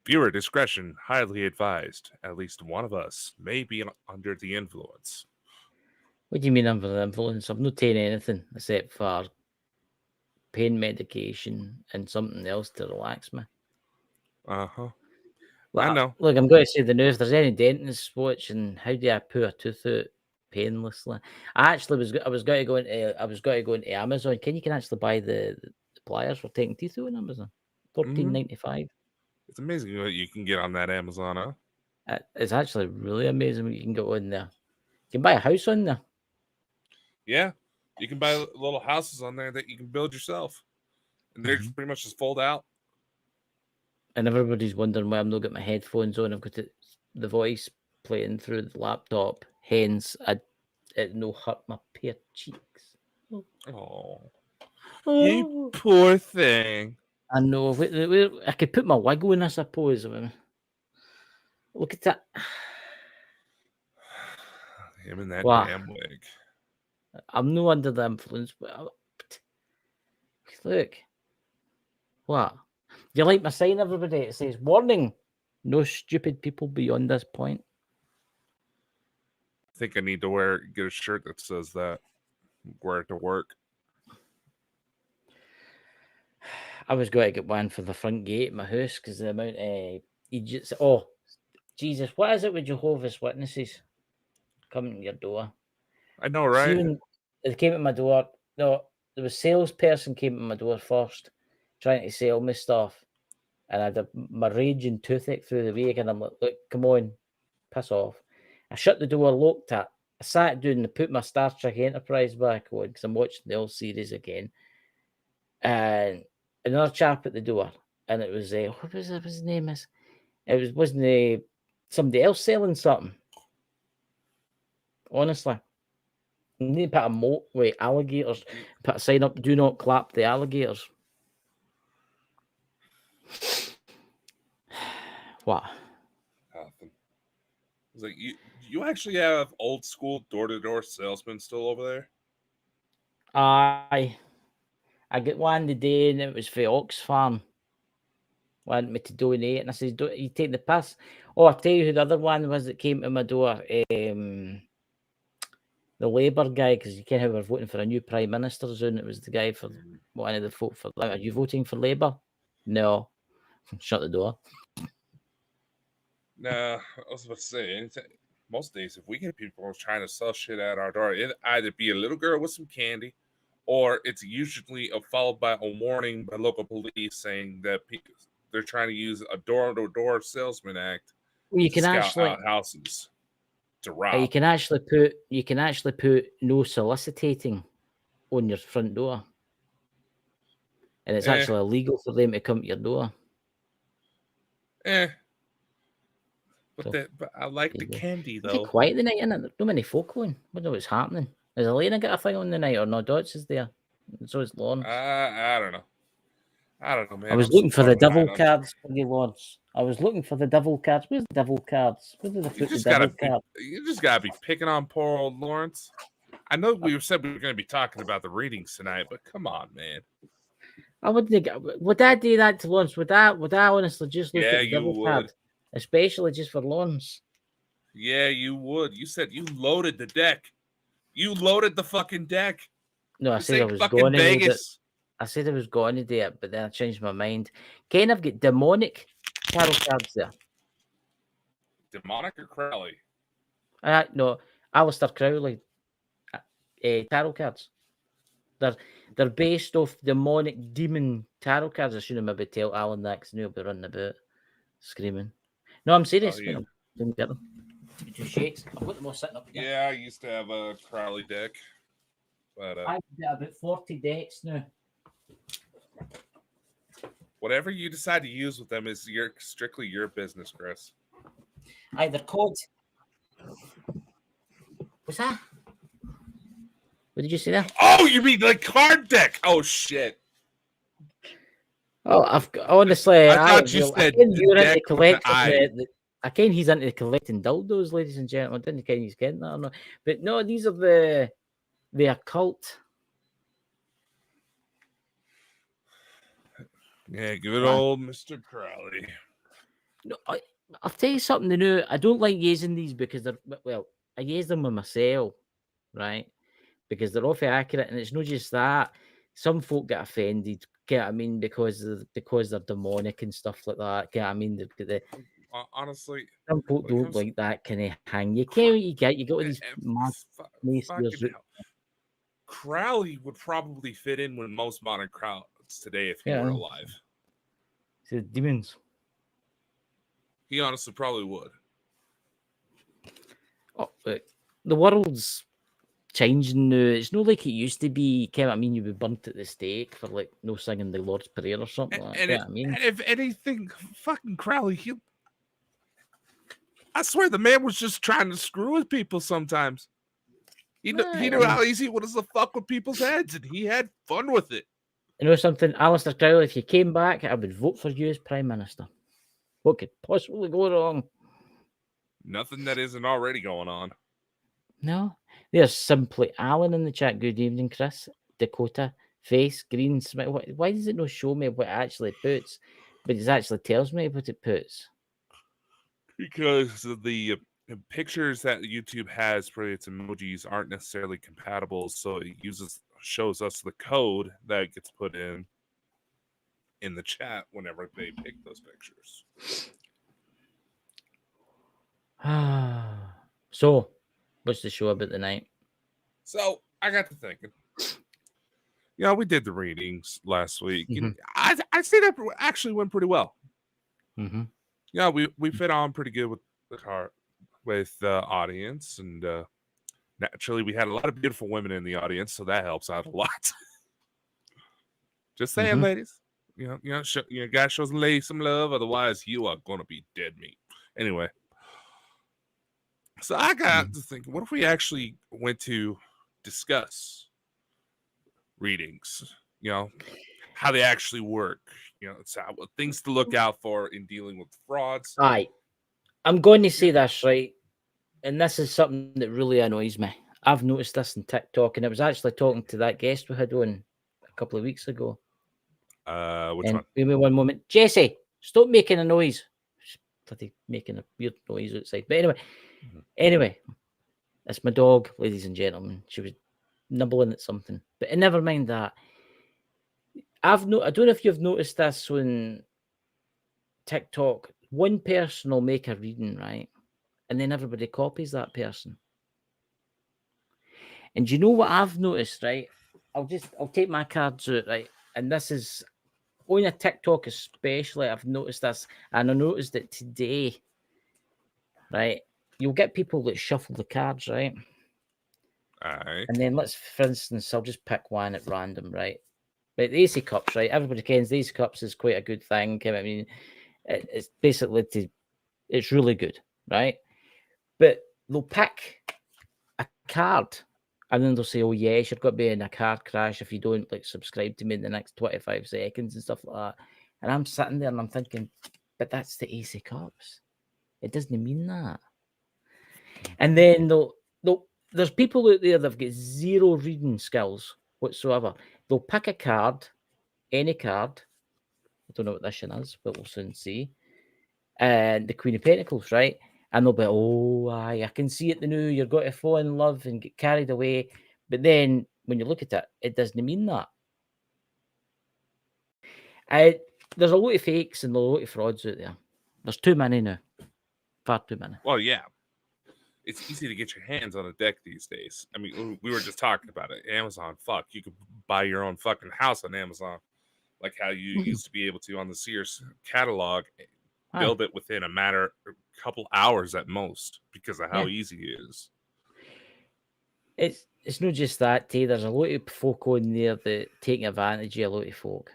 Viewer discretion highly advised. At least one of us may be under the influence. What do you mean under the influence? I'm not taking anything except for pain medication and something else to relax me. Uh-huh. I Well, know. look, I'm going to say the news. If there's any dentists watching, how do I pull a tooth out painlessly? I was going to go into Amazon. You can actually buy the pliers for taking teeth out on Amazon. Mm-hmm. $14.95. It's amazing what you can get on that Amazon, huh? It's actually really amazing what you can get on there. You can buy a house on there. Yeah. You can buy little houses on there that you can build yourself. And they're pretty much just fold out. And everybody's wondering why I'm not got my headphones on. I've got the voice playing through the laptop. Hence, it no hurt my pale cheeks. Oh, you Oh, poor thing. I know. I could put my wig on, I suppose. Look at that. Him and that What? damn wig. I'm no under the influence. But look. What? Do you like my sign, everybody? It says, warning, no stupid people beyond this point. I think I need to get a shirt that says that. Wear it to work. I was going to get one for the front gate of my house because the amount of idiots. Oh, Jesus, what is it with Jehovah's Witnesses coming to your door? I know, See, right? when they came at my door, no, there was a salesperson came at my door first, trying to sell me stuff, and I had my raging toothache through the week, and I'm like, look, come on, piss off. I shut the door, looked at, I sat down and put my Star Trek Enterprise back on because I'm watching the old series again, and another chap at the door, and it was what was it? What his name is? Wasn't somebody else selling something? Honestly. You need to put a moat with alligators. Put a sign up, do not clap the alligators. What? Nothing. It's like you actually have old school door-to-door salesmen still over there? I get one today and it was for Oxfam. Wanted me to donate, and I says, "Don't you take the piss?" Oh, I'll tell you who the other one was that came to my door. The Labour guy, because you can't have we're voting for a new Prime Minister soon. It was the guy for one of the vote for. Are you voting for Labour? No. Shut the door. Nah, I was about to say, most days, if we get people trying to sell shit at our door, it either be a little girl with some candy, or it's usually followed by a warning by local police saying that they're trying to use a door-to-door salesman act You to can scout actually out houses to you rob. can actually put no soliciting on your front door, and it's Eh, actually illegal for them to come to your door. eh. So But I like there the you go. candy Is it though. quiet the night? Innit? There's no many folk on. I don't know what's happening. Has Elena got a thing on the night or no? Dots is there. So is Lawrence. I don't know. I don't know, I man. was I'm so looking for far the devil behind on. cards for you, Lawrence. I was looking for the devil cards. Where's the devil cards? Where did I put the devil card? You just gotta be picking on poor old Lawrence. I know we said we were going to be talking about the readings tonight, but come on, man. I wouldn't. Would I do that to Lawrence? Would I honestly just look Yeah, at the you devil would. card, especially just for Lawrence? Yeah, you would. You said you loaded the deck. You loaded the fucking deck. No, I This said I ain't was fucking going to do it. Vegas. I said I was going to do it, but then I changed my mind. Ken, I've got demonic tarot cards there. Demonic or Crowley? No, Alistair Crowley tarot cards. They're based off demonic demon tarot cards. I should have maybe tell Alan that because he'll be running about screaming. No, I'm serious. Oh, Wait, yeah. I didn't get them. Two shakes. I've got them all sitting up here. Yeah, I used to have a Crowley deck. But I've got about 40 decks now. Whatever you decide to use with them is strictly your business, Chris. Either code. What's that? What did you say there? Oh, you mean like card deck? Oh shit! Oh, honestly, I thought you said you're deck into with the collecting I. I ken he's into collecting dildos, ladies and gentlemen. I didn't ken he's getting that or not. But no, these are the occult. Yeah, give it old Mr. Crowley. No, I'll tell you something new. I don't like using these because they're I use them with myself, right? Because they're awfully accurate, and it's not just that. Some folk get offended, get what I mean, because they're demonic and stuff like that. Get what I mean? Honestly, Some folk when it don't comes to like that kind of hang. You can't what you get. You got all these mad fucking naysayers. hell, Crowley would probably fit in with most modern crowds today if he were alive. The demons. He honestly probably would. Oh, the world's changing now. It's not like it used to be. Can't I mean you would burnt at the stake for like no singing the Lord's Prayer or something like that. I mean, and if anything, fucking Crowley, I swear the man was just trying to screw with people sometimes. He knew how easy it was to fuck with people's heads, and he had fun with it. You know something, Alistair Crowley, if you came back, I would vote for you as Prime Minister. What could possibly go wrong? Nothing that isn't already going on. No. There's simply Alan in the chat. Good evening, Chris. Dakota, Face, Green, Smith. Why does it not show me what it actually puts? But it actually tells me what it puts. Because the pictures that YouTube has for its emojis aren't necessarily compatible, so it shows us the code that gets put in the chat whenever they pick those pictures. So, what's the show about tonight? So I got to thinking. We did the readings last week. Mm-hmm. I say that actually went pretty well. Mm-hmm. Yeah, we fit on pretty good with the audience, and naturally we had a lot of beautiful women in the audience, so that helps out a lot. Just saying, ladies. Guys, shows ladies some love. Otherwise, you are gonna be dead meat. Anyway, so I got to thinking, what if we actually went to discuss readings? How they actually work. Things to look out for in dealing with frauds. Aye, I'm going to say this, right, and this is something that really annoys me. I've noticed this on TikTok, and I was actually talking to that guest we had on a couple of weeks ago. Which one? Give me one moment. Jesse, stop making a noise. She's bloody making a weird noise outside. But anyway, that's my dog, ladies and gentlemen. She was nibbling at something. But never mind that. I don't know if you've noticed this on TikTok. One person will make a reading, right? And then everybody copies that person. And do you know what I've noticed, right? I'll take my cards out, right? And this is on a TikTok especially, I've noticed this, and I noticed it today, right? You'll get people that shuffle the cards, right? Aye. And then for instance, I'll just pick one at random, right? But the Ace of Cups, right? Everybody knows the Ace of Cups is quite a good thing. I mean, it's basically it's really good, right? But they'll pick a card, and then they'll say, "Oh yes, you've got to be in a car crash if you don't subscribe to me in the next 25 seconds and stuff like that." And I'm sitting there and I'm thinking, but that's the Ace of Cups. It doesn't mean that. And then there's people out there that've got zero reading skills whatsoever. They'll pick a card, any card. I don't know what this one is, but we'll soon see. And the Queen of Pentacles, right? And they'll be, "Oh, aye, I can see it the new. You're going to fall in love and get carried away." But then when you look at it, it doesn't mean that. There's a lot of fakes and a lot of frauds out there. There's too many now. Far too many. Well, yeah. It's easy to get your hands on a deck these days. I mean, we were just talking about it. Amazon, fuck. You could buy your own fucking house on Amazon. Like how you used to be able to on the Sears catalog. Build it within a couple hours at most because of how easy it is. It's not just that, Tay. There's a lot of folk on there that taking advantage of a lot of folk.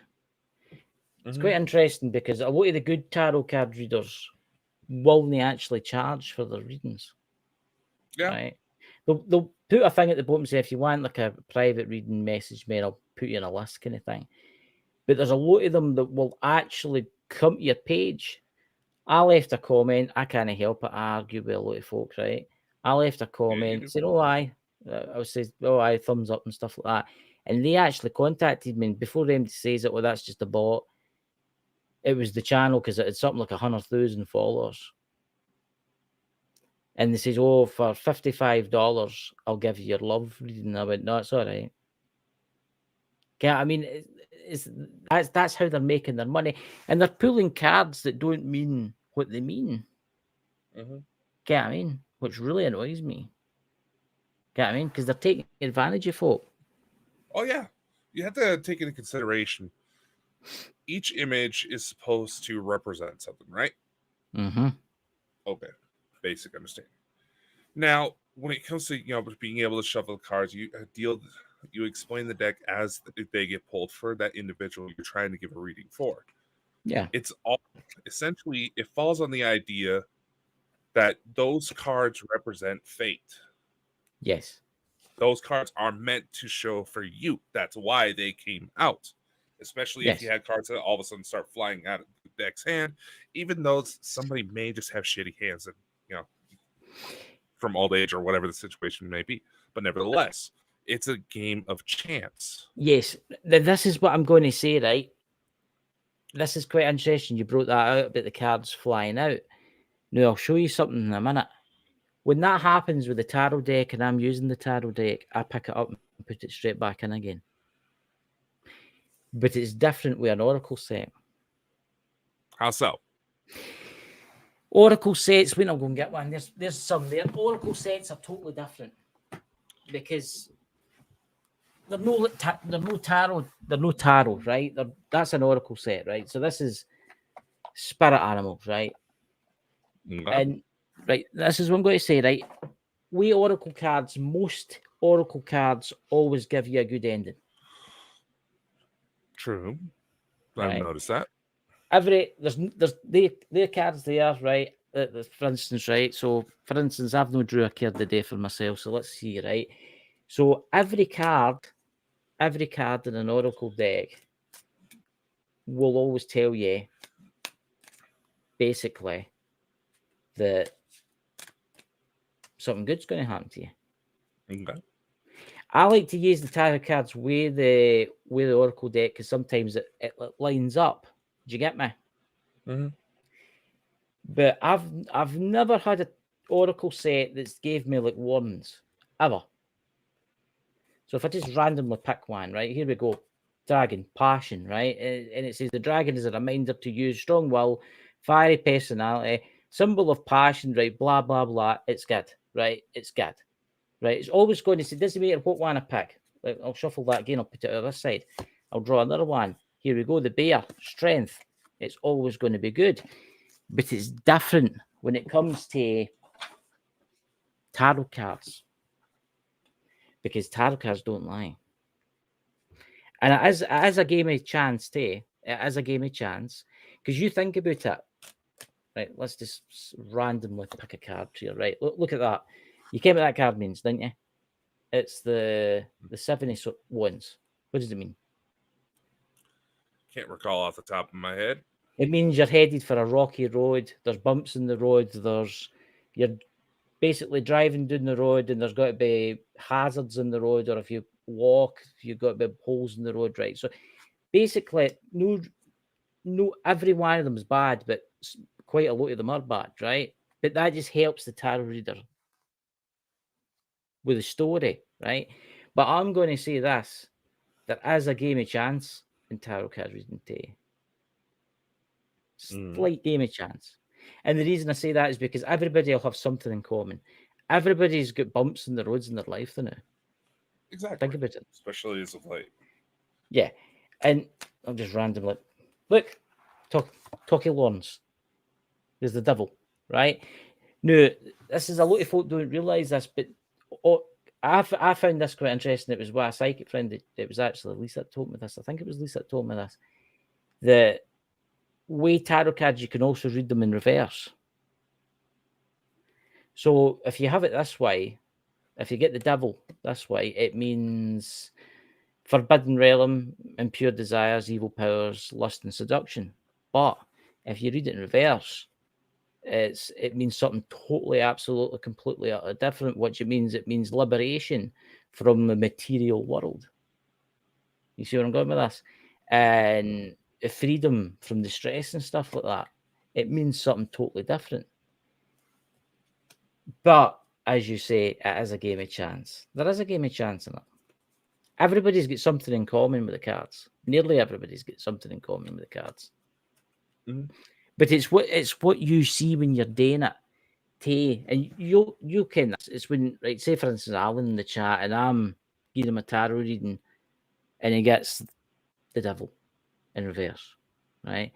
It's quite interesting because a lot of the good tarot card readers will actually charge for their readings. Yeah. Right? They'll put a thing at the bottom and say, if you want like a private reading, message me and I'll put you in a list kind of thing. But there's a lot of them that will actually come to your page. I left a comment. I can't help it. I argue with a lot of folks, right? I left a comment saying, "Oh, I was saying, oh, I thumbs up and stuff like that." And they actually contacted me. And before them says it, "Well, that's just a bot." it was the channel because it had something like 100,000 followers. And they says, "Oh, for $55, I'll give you your love reading." And I went, "No, it's all right." Yeah, I mean, that's how they're making their money, and they're pulling cards that don't mean what they mean. Get what I mean? Which really annoys me. Get what I mean? Because they're taking advantage of folk. Oh yeah, you have to take into consideration each image is supposed to represent something, right? Mm-hmm. Okay, basic understanding. Now, when it comes to being able to shuffle the cards, you explain the deck as they get pulled for that individual you're trying to give a reading for. Yeah. It's all essentially it falls on the idea that those cards represent fate. Yes. Those cards are meant to show for you. That's why they came out. Especially if you Yes. had cards that all of a sudden start flying out of the deck's hand, even though somebody may just have shitty hands and from old age or whatever the situation may be. But nevertheless, it's a game of chance. Yes. This is what I'm going to say, right? This is quite interesting. You brought that out about the cards flying out. Now, I'll show you something in a minute. When that happens with the tarot deck and I'm using the tarot deck, I pick it up and put it straight back in again. But it's different with an oracle set. How so? Oracle sets, when I'll go and get one, there's some there. Oracle sets are totally different because they're no tarot, right? That's an oracle set, right? So this is spirit animals, right? Okay. And right, this is what I'm going to say, right? We oracle cards, most oracle cards always give you a good ending. True. Right? I've noticed that. There's their cards there, right? For instance, right? So, for instance, I've no drew a card today for myself. So let's see, right? So every card in an oracle deck will always tell you basically that something good's going to happen to you. Okay. I like to use the tarot cards with the oracle deck because sometimes it lines up. Do you get me? Mm-hmm. But I've never had an oracle set that's gave me like warnings ever. So if I just randomly pick one, right, here we go. Dragon, passion, right? And it says the dragon is a reminder to use strong will, fiery personality, symbol of passion, right? Blah, blah, blah. It's good, right? It's good, right? It's always going to say, doesn't matter what one I pick. I'll shuffle that again. I'll put it on this side. I'll draw another one. Here we go. The bear, strength. It's always going to be good. But it's different when it comes to tarot cards. Because tarot cards don't lie. And it is a game of chance, too. It is a game of chance. Because you think about it. Right, let's just randomly pick a card here. Right, look at that. You came what that card means, didn't you? It's the 7 of Wands. What does it mean? Can't recall off the top of my head. It means you're headed for a rocky road. There's bumps in the road. You're basically driving down the road, and there's got to be hazards in the road, or if you walk, you've got to be holes in the road, right? So basically, no, every one of them is bad, but quite a lot of them are bad, right? But that just helps the tarot reader with the story, right? But I'm going to say this: there is a game of chance in tarot card reading today. Slight game of chance. And the reason I say that is because everybody will have something in common. Everybody's got bumps in the roads in their life, don't they? Exactly. Think about it. Especially as of late. Yeah. And I'm just randomly, look, Talkie Lawrence. There's the devil, right? Now, this is a lot of folk don't realise this, but I found this quite interesting. It was with a psychic friend. It was actually Lisa that told me this. I think it was Lisa that told me this. The way tarot cards, you can also read them in reverse. So if you have it this way, if you get the devil this way, it means forbidden realm, impure desires, evil powers, lust and seduction. But if you read it in reverse, it means something totally, absolutely, completely different. What it means liberation from the material world. You see where I'm going with this? And freedom from the stress and stuff like that, it means something totally different. But as you say, it is a game of chance. There is a game of chance in it. Everybody's got something in common with the cards. Nearly everybody's got something in common with the cards. Mm-hmm. But it's what you see when you're doing it. And you can. It's when, right, say for instance, Alan in the chat, and I'm giving him a tarot reading, and he gets the devil in reverse, right?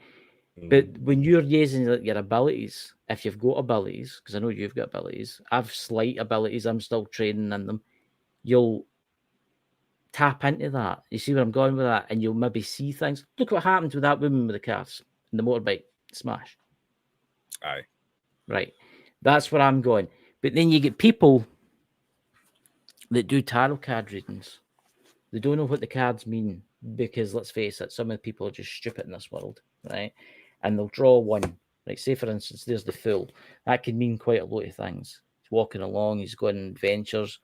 But when you're using your abilities, if you've got abilities, because I know you've got abilities, I've slight abilities, I'm still training in them, you'll tap into that. You see where I'm going with that? And you'll maybe see things. Look what happened with that woman with the cars and the motorbike smash. Aye. Right. That's where I'm going. But then you get people that do tarot card readings. They don't know what the cards mean because, let's face it, some of the people are just stupid in this world, right? And they'll draw one. Like, say, for instance, there's the Fool. That can mean quite a lot of things. He's walking along, he's going on adventures,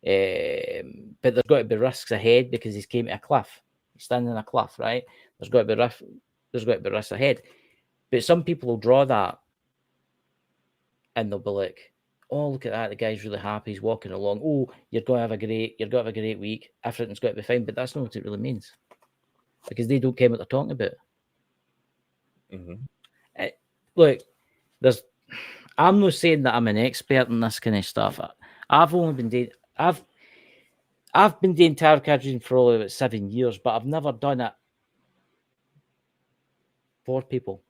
but there's got to be risks ahead because he's came to a cliff. He's standing on a cliff, right? There's got to be risks ahead. But some people will draw that and they'll be like, "Oh, look at that! The guy's really happy. He's walking along. Oh, you're going to have a great week. Everything's got to be fine." But that's not what it really means, because they don't care what they're talking about. Look, I'm not saying that I'm an expert in this kind of stuff. I've been doing tarot card reading for only about 7 years, but I've never done it for people.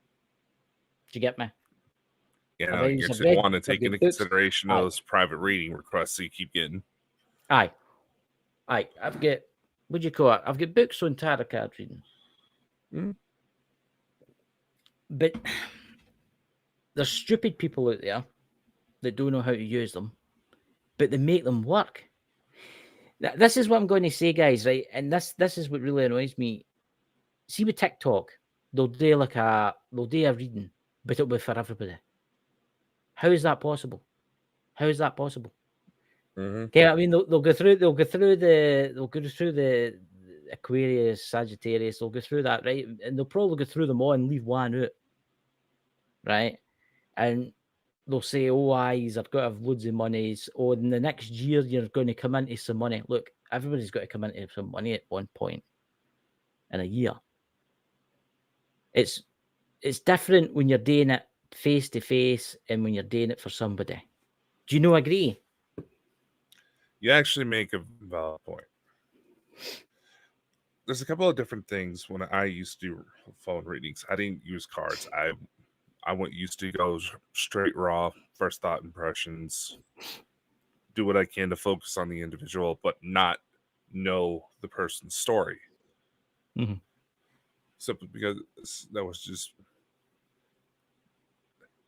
Do you get me? Yeah, no, you actually want to take into consideration those private reading requests that you keep getting. Aye. I've got, what do you call it? I've got books on tarot card reading. But there's stupid people out there that don't know how to use them, but they make them work. This is what I'm going to say, guys, right? And this is what really annoys me. See, with TikTok, they'll do a reading, but it'll be for everybody. How is that possible? Okay, I mean, they'll go through the Aquarius, Sagittarius, they'll go through that, right? And they'll probably go through them all and leave one out, right? And they'll say, "Oh, I've got to have loads of money. Oh, in the next year, you're going to come into some money." Look, everybody's got to come into some money at one point in a year. It's different when you're doing it face to face and when you're doing it for somebody. Do you agree? You actually make a valid point. There's a couple of different things. When I used to do phone readings, I didn't use cards. I used to go straight raw, first thought impressions, do what I can to focus on the individual, but not know the person's story. Simply because that was just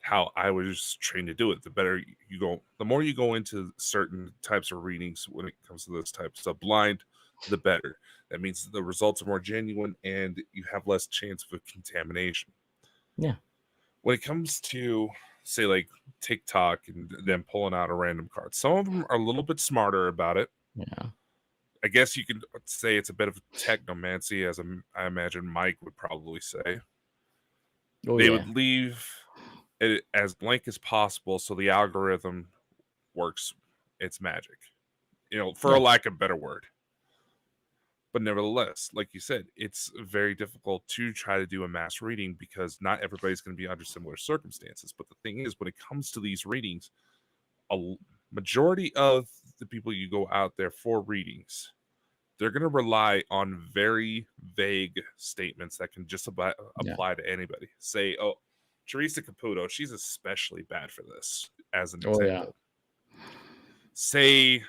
how I was trained to do it. The better you go, the more you go into certain types of readings when it comes to those types of blind, the better. That means the results are more genuine and you have less chance of contamination. Yeah. When it comes to, say, like TikTok and them pulling out a random card, some of them are a little bit smarter about it. Yeah. I guess you could say it's a bit of technomancy, as I imagine Mike would probably say. They would leave it as blank as possible so the algorithm works its magic, for a lack of a better word. But nevertheless, like you said, it's very difficult to try to do a mass reading because not everybody's going to be under similar circumstances. But the thing is, when it comes to these readings, a majority of the people you go out there for readings, they're going to rely on very vague statements that can just apply to anybody. Say, "Oh, Teresa Caputo, she's especially bad for this," as an example. Say,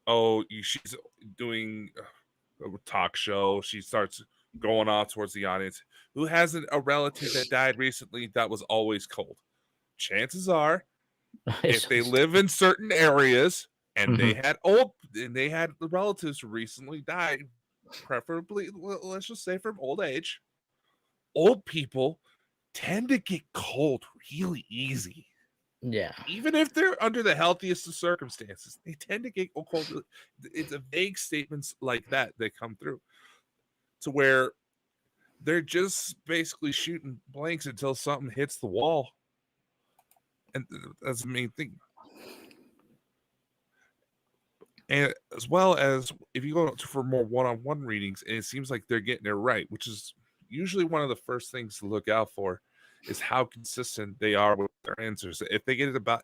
"Oh, she's doing a talk show." She starts going off towards the audience. Who has a relative that died recently that was always cold? Chances are, if they live in certain areas and they had the relatives recently died, preferably, let's just say from old age, old people tend to get cold really easy. Yeah. Even if they're under the healthiest of circumstances, they tend to get cold. It's a vague statements like that come through to where they're just basically shooting blanks until something hits the wall. And that's the main thing. And as well as if you go for more one-on-one readings, and it seems like they're getting it right, which is usually one of the first things to look out for, is how consistent they are with their answers. If they get it about,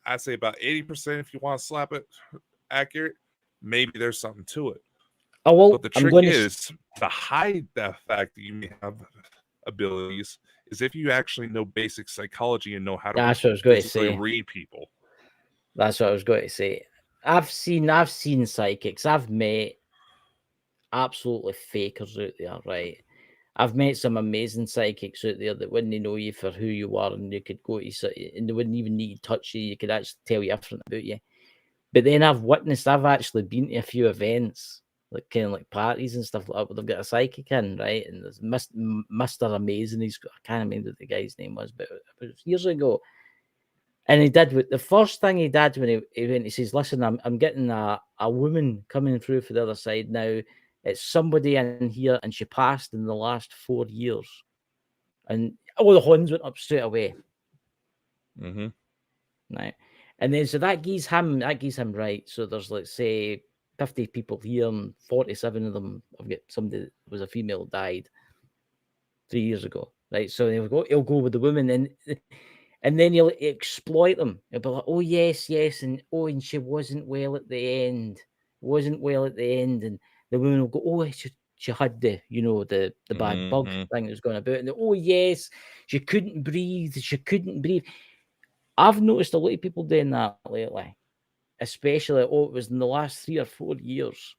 I say about 80%, if you want to slap it accurate, maybe there's something to it. Oh well, But the trick is to hide that fact that you may have abilities is if you actually know basic psychology and know how to that's what I was going to physically say. read people. That's what I was going to say. I've seen psychics. I've met absolutely fakers out there, right? I've met some amazing psychics out there that wouldn't know you for who you are, and they could go to and they wouldn't even need to touch you. You could actually tell you everything about you. But then I've actually been to a few events, like kind of like parties and stuff like that, where they've got a psychic in, right? And there's Mr. Amazing. I can't remember what the guy's name was, but it was years ago. And he did the first thing he did when he went, he says, "Listen, I'm getting a woman coming through for the other side now. It's somebody in here, and she passed in the last 4 years." And all the horns went up straight away. Mm-hmm. Right. And then so that gives him right. So there's, let's say, 50 people here, and 47 of them have got somebody that was a female died 3 years ago. Right. So he'll go with the woman, and then he'll exploit them. He'll be like, "Oh yes, and and she wasn't well at the end. And the woman will go, "Oh, she had the bad bug thing that was going about, and oh yes, she couldn't breathe. I've noticed a lot of people doing that lately, especially it was in the last 3 or 4 years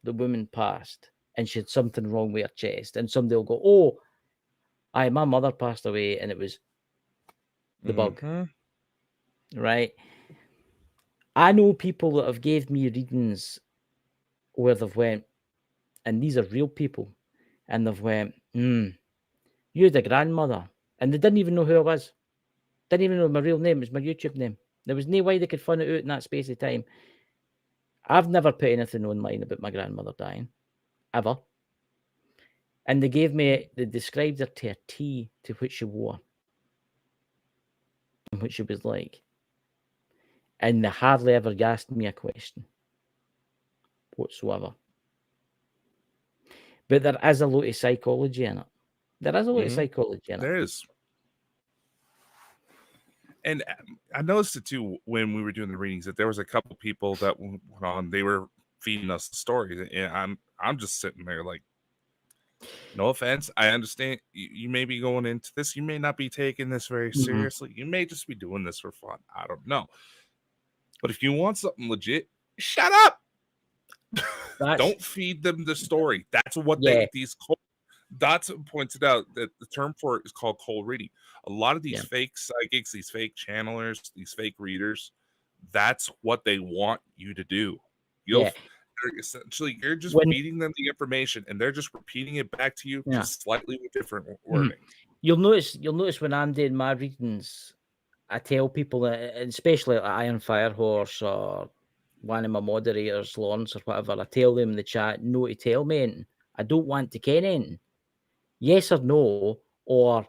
the woman passed and she had something wrong with her chest, and somebody will go, "Oh, my mother passed away and it was the bug." Right? I know people that have gave me readings where they've went, and these are real people, and they've went, "You had a grandmother," and they didn't even know who I was. Didn't even know my real name. It was my YouTube name. There was no way they could find it out in that space of time. I've never put anything online about my grandmother dying, ever. And they described her to a T to what she wore and what she was like. And they hardly ever asked me a question whatsoever. But there is a lot of psychology in it. There is. And I noticed it too when we were doing the readings that there was a couple people that went on. They were feeding us the stories, and I'm just sitting there like, no offense, I understand you may be going into this. You may not be taking this very seriously. You may just be doing this for fun. I don't know. But if you want something legit, shut up. Don't feed them the story. That's what That's pointed out that the term for it is called cold reading. A lot of these fake psychics, these fake channelers, these fake readers, that's what they want you to do. You're just feeding them the information, and they're just repeating it back to you, just slightly with different wording. You'll notice when I'm doing my readings, I tell people, especially like Iron Firehorse or one of my moderators, Lawrence or whatever, I tell them in the chat, no to tell me anything. I don't want to ken anything. Yes or no, or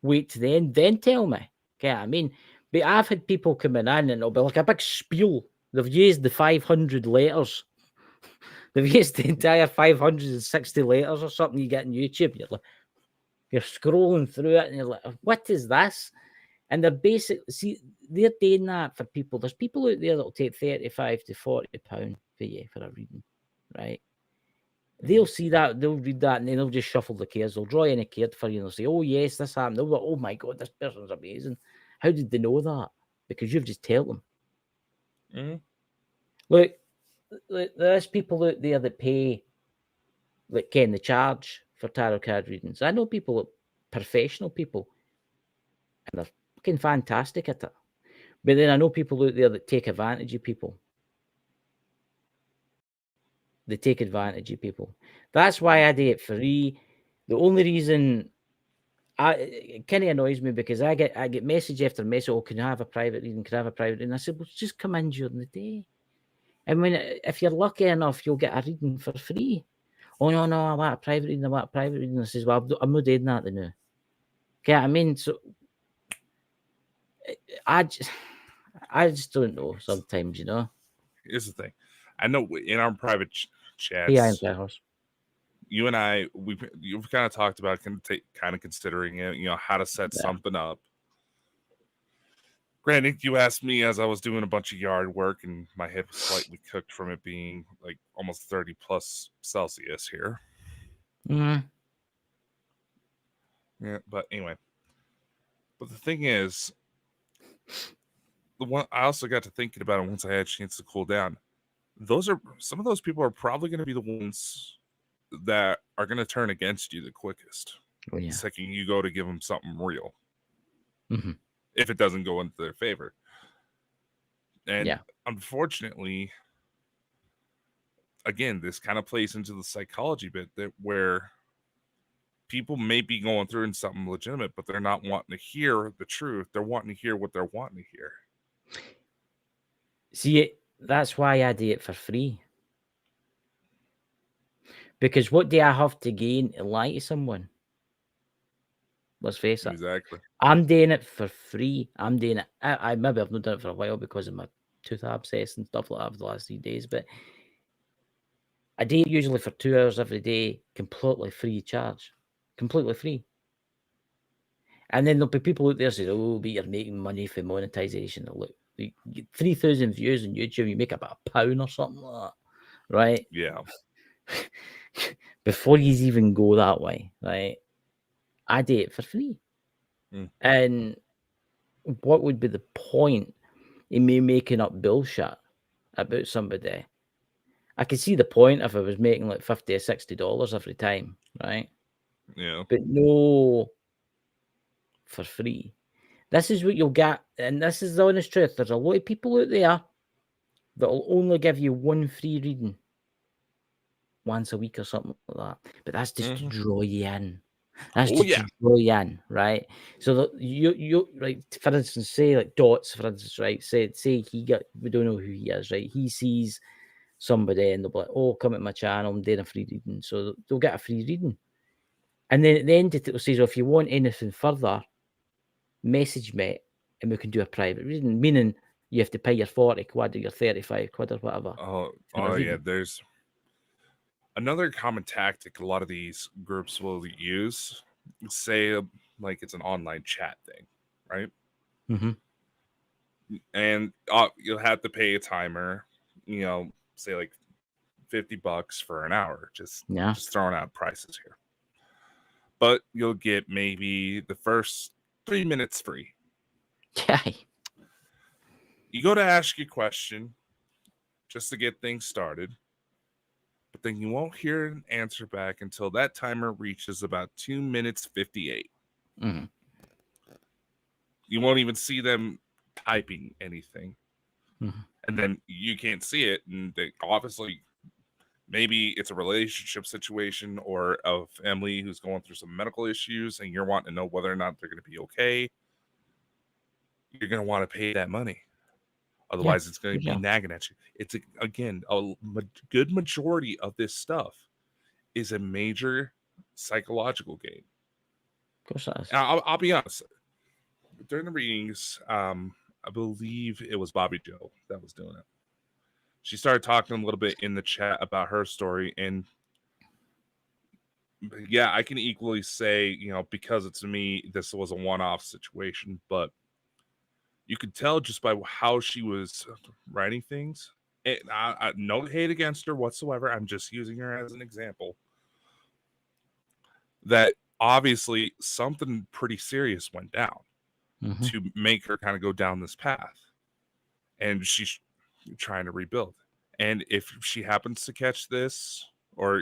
wait to the end, then tell me. Okay, I mean, but I've had people coming in and it'll be like a big spiel. They've used the 500 letters. They've used the entire 560 letters or something you get on YouTube. You're scrolling through it and you're like, what is this? And they're they're doing that for people. There's people out there that'll take 35 to 40 pounds for you for a reading, right? They'll see that, they'll read that, and then they'll just shuffle the cards. They'll draw in a card for you and they'll say, "Oh, yes, this happened." They'll go, "Oh my God, this person's amazing." How did they know that? Because you've just told them. Look, there's people out there that pay, like, Ken, the charge for tarot card readings. I know people, professional people, and they're fucking fantastic at it. But then I know people out there that take advantage of people. They take advantage of people. That's why I do it free. The only reason it kind of annoys me because I get message after message. "Oh, can I have a private reading? Can I have a private reading?" I said, "Well, just come in during the day. And if you're lucky enough, you'll get a reading for free. Oh no, I want a private reading. I want a private reading. I says, well, I'm not doing that now. Okay, I mean, so I just, I just don't know. Sometimes, you know. Here's the thing. I know in our private Hey, Iron chats, Horse. you and I, you've kind of talked about kind of considering it, how to set Yeah. something up. Granted, you asked me as I was doing a bunch of yard work, and my head was slightly cooked from it being like almost 30 plus Celsius here. Mm. Yeah, but anyway. But the thing is, the one I also got to thinking about it once I had a chance to cool down. Some of those people are probably going to be the ones that are going to turn against you the quickest. Oh yeah. The second you go to give them something real, Mm-hmm. if it doesn't go into their favor. And Yeah. unfortunately, again, this kind of plays into the psychology bit that where people may be going through in something legitimate, but they're not wanting to hear the truth. They're wanting to hear what they're wanting to hear. See, that's why I do it for free. Because what do I have to gain to lie to someone? Let's face it. Exactly. I'm doing it for free. I'm doing it. I maybe I've not done it for a while because of my tooth abscess and stuff like that for the last 3 days, but I do it usually for 2 hours every day, completely free charge. Completely free. And then there'll be people out there saying, oh, but you're making money for monetization. Look, you get 3,000 views on YouTube, you make about £1 or something like that, right? Yeah. Before you even go that way, right? I do it for free. Mm. And what would be the point in me making up bullshit about somebody? I could see the point if I was making like $50 or $60 every time, right? Yeah. But no, for free. This is what you'll get, and this is the honest truth. There's a lot of people out there that will only give you one free reading once a week or something like that. But that's just to draw you in. That's Oh just to yeah. draw you in, right? So that you like, for instance, say like Dots, for instance, right? Say we don't know who he is, right? He sees somebody and they'll be like, oh, come at my channel, I'm doing a free reading. So they'll get a free reading. And then at the end it will say, so if you want anything further, message me and we can do a private reading, meaning you have to pay your 40 quid or your 35 quid or whatever. Oh yeah. There's another common tactic a lot of these groups will use. Say like it's an online chat thing, right? Mm-hmm. And you'll have to pay a timer. Say like $50 for an hour. Yeah. Just throwing out prices here. But you'll get maybe the first 3 minutes free. Yeah. You go to ask your question just to get things started, but then you won't hear an answer back until that timer reaches about 2 minutes 58. Mm-hmm. You won't even see them typing anything. Mm-hmm. And then you can't see it. And they obviously, maybe it's a relationship situation or a family who's going through some medical issues and you're wanting to know whether or not they're going to be okay. You're going to want to pay that money. Otherwise, it's going to be nagging at you. It's, again, a good majority of this stuff is a major psychological game. Of course it is. I'll be honest. During the readings, I believe it was Bobby Joe that was doing it. She started talking a little bit in the chat about her story, and yeah, I can equally say, because it's me, this was a one-off situation, but you could tell just by how she was writing things. I no hate against her whatsoever. I'm just using her as an example. That obviously something pretty serious went down to make her kind of go down this path. And she's trying to rebuild. And if she happens to catch this, well,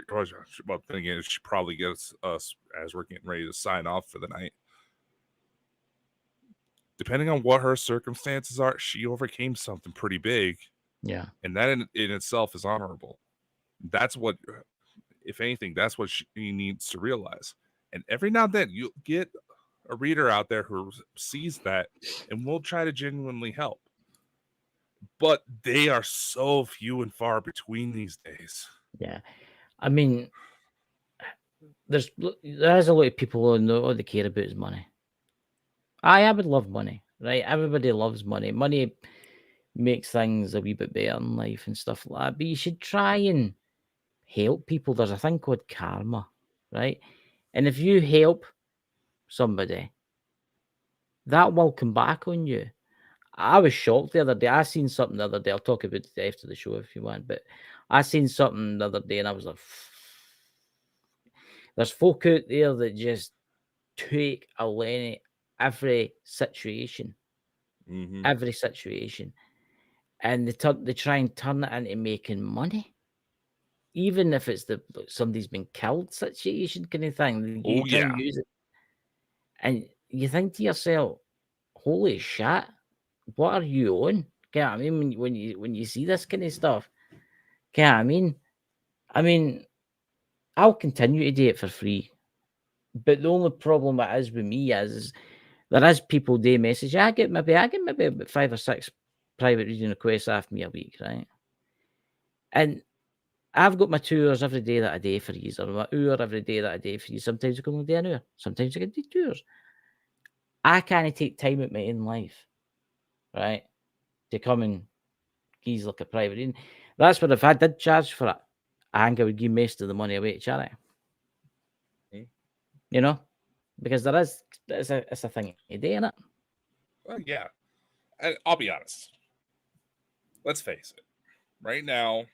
then again, she probably gets us as we're getting ready to sign off for the night. Depending on what her circumstances are, she overcame something pretty big. Yeah. And that in itself is honorable. That's what, if anything, that's what she needs to realize. And every now and then you'll get a reader out there who sees that and will try to genuinely help. But they are so few and far between these days. Yeah. I mean, there is a lot of people who know all they care about is money. I would love money, right? Everybody loves money. Money makes things a wee bit better in life and stuff like that. But you should try and help people. There's a thing called karma, right? And if you help somebody, that will come back on you. I was shocked the other day. I seen something the other day. I'll talk about it after the show if you want. But I seen something the other day and I was like, there's folk out there that just take a Lenny every situation, Mm-hmm. every situation, and they try and turn it into making money, even if it's somebody's been killed situation kind of thing. You Oh try yeah. and use it, and you think to yourself, "Holy shit, what are you on?" You know what I mean? When you see this kind of stuff, you know what I mean? I mean, I'll continue to do it for free, but the only problem it is with me is there is people they message. I get maybe about 5 or 6 private reading requests after me a week, right? And I've got my 2 hours every day that I do for you, or my hour every day that I do for you. Sometimes I can only do an hour, sometimes I can do 2 hours. I can't take time out my own life, right, to come and geese like a private reading. That's what if I did charge for it, I think I would give most of the money away to charity. Mm. You know, because it's a thing to do, innit? Well, yeah. And I'll be honest. Let's face it. Right now,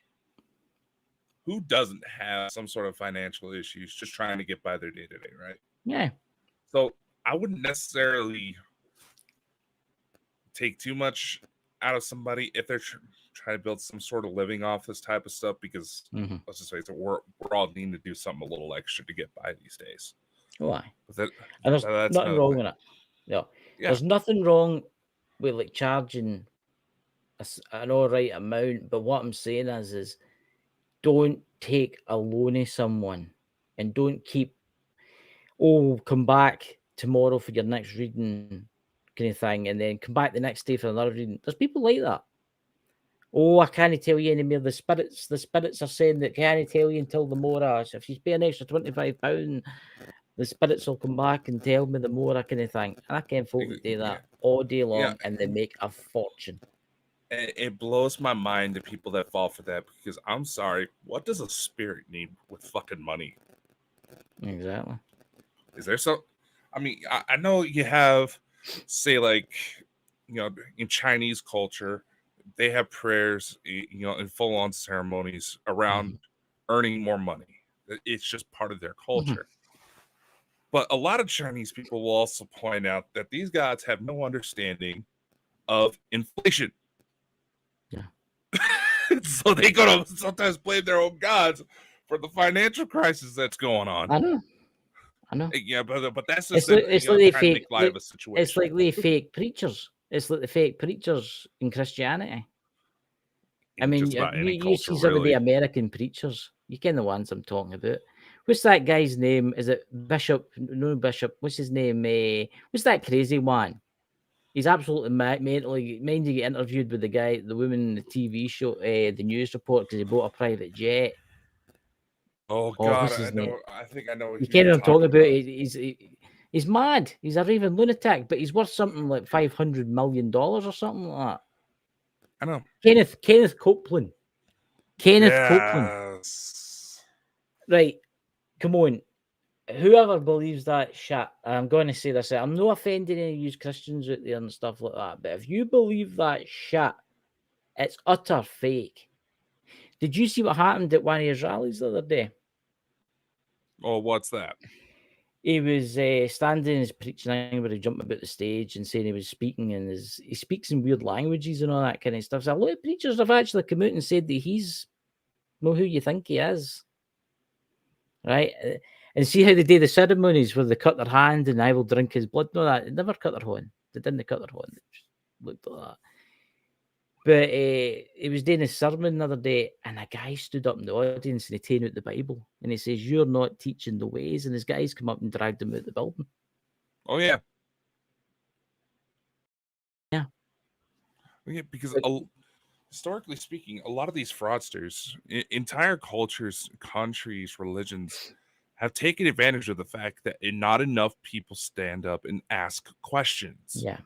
who doesn't have some sort of financial issues just trying to get by their day to day, right? Yeah. So I wouldn't necessarily take too much out of somebody if they're trying to build some sort of living off this type of stuff, because Mm-hmm. let's just face it, we're all needing to do something a little extra to get by these days. Why? But that, And there's that's nothing another wrong thing. with it. Yeah. Yeah. There's nothing wrong with like charging an all right amount, but what I'm saying is don't take a loan of someone and don't keep, oh, come back tomorrow for your next reading kind of thing, and then come back the next day for another reading. There's people like that. Oh, I can't tell you anymore. The spirits are saying that can't tell you until the more. If you pay an extra £25, the spirits will come back and tell me the more, kind of thing. And I can folk that do Yeah. that all day Yeah. long, and they make a fortune. It blows my mind the people that fall for that, because I'm sorry, what does a spirit need with fucking money? Exactly. Is there some? I mean, I know you have, say, like, in Chinese culture, they have prayers, in full on ceremonies around earning more money. It's just part of their culture. But a lot of Chinese people will also point out that these gods have no understanding of inflation. Yeah. So they gonna sometimes blame their own gods for the financial crisis that's going on. I know. Yeah, but that's just It's them, like they trying to fake. make light of a situation. It's like they fake preachers. It's like the fake preachers in Christianity. I In mean, just about any you culture, see some of the really. American preachers. You ken the ones I'm talking about. What's that guy's name? Is it Bishop? No, Bishop. What's his name? What's that crazy one? He's absolutely mentally. Mind you, get interviewed with the woman in the TV show, the news report, because he bought a private jet. Oh Oh, God, what's his name? I think I know You who you're ken what I'm talking talking about? about. He's mad. He's a raving lunatic, but he's worth something like $500 million or something like that. I know. Kenneth Copeland. Kenneth Copeland. Yes. Right. Come on. Whoever believes that shit, I'm going to say this, I'm not offending any of you Christians out there and stuff like that, but if you believe that shit, it's utter fake. Did you see what happened at one of his rallies the other day? Oh, what's that? He was standing and preaching, where he jumped about the stage and saying he was speaking, and he speaks in weird languages and all that kind of stuff. So a lot of preachers have actually come out and said that he's not who you think he is. Right? And see how they do the ceremonies where they cut their hand and I will drink his blood. No, that they never cut their hand. They didn't cut their hand. They just looked like that. But he was doing a sermon the other day, and a guy stood up in the audience and he taken out the Bible and he says, "You're not teaching the ways." And his guys come up and dragged him out the building. Oh yeah. Yeah. Yeah, because But, historically speaking, a lot of these fraudsters, entire cultures, countries, religions, have taken advantage of the fact that not enough people stand up and ask questions. Yeah.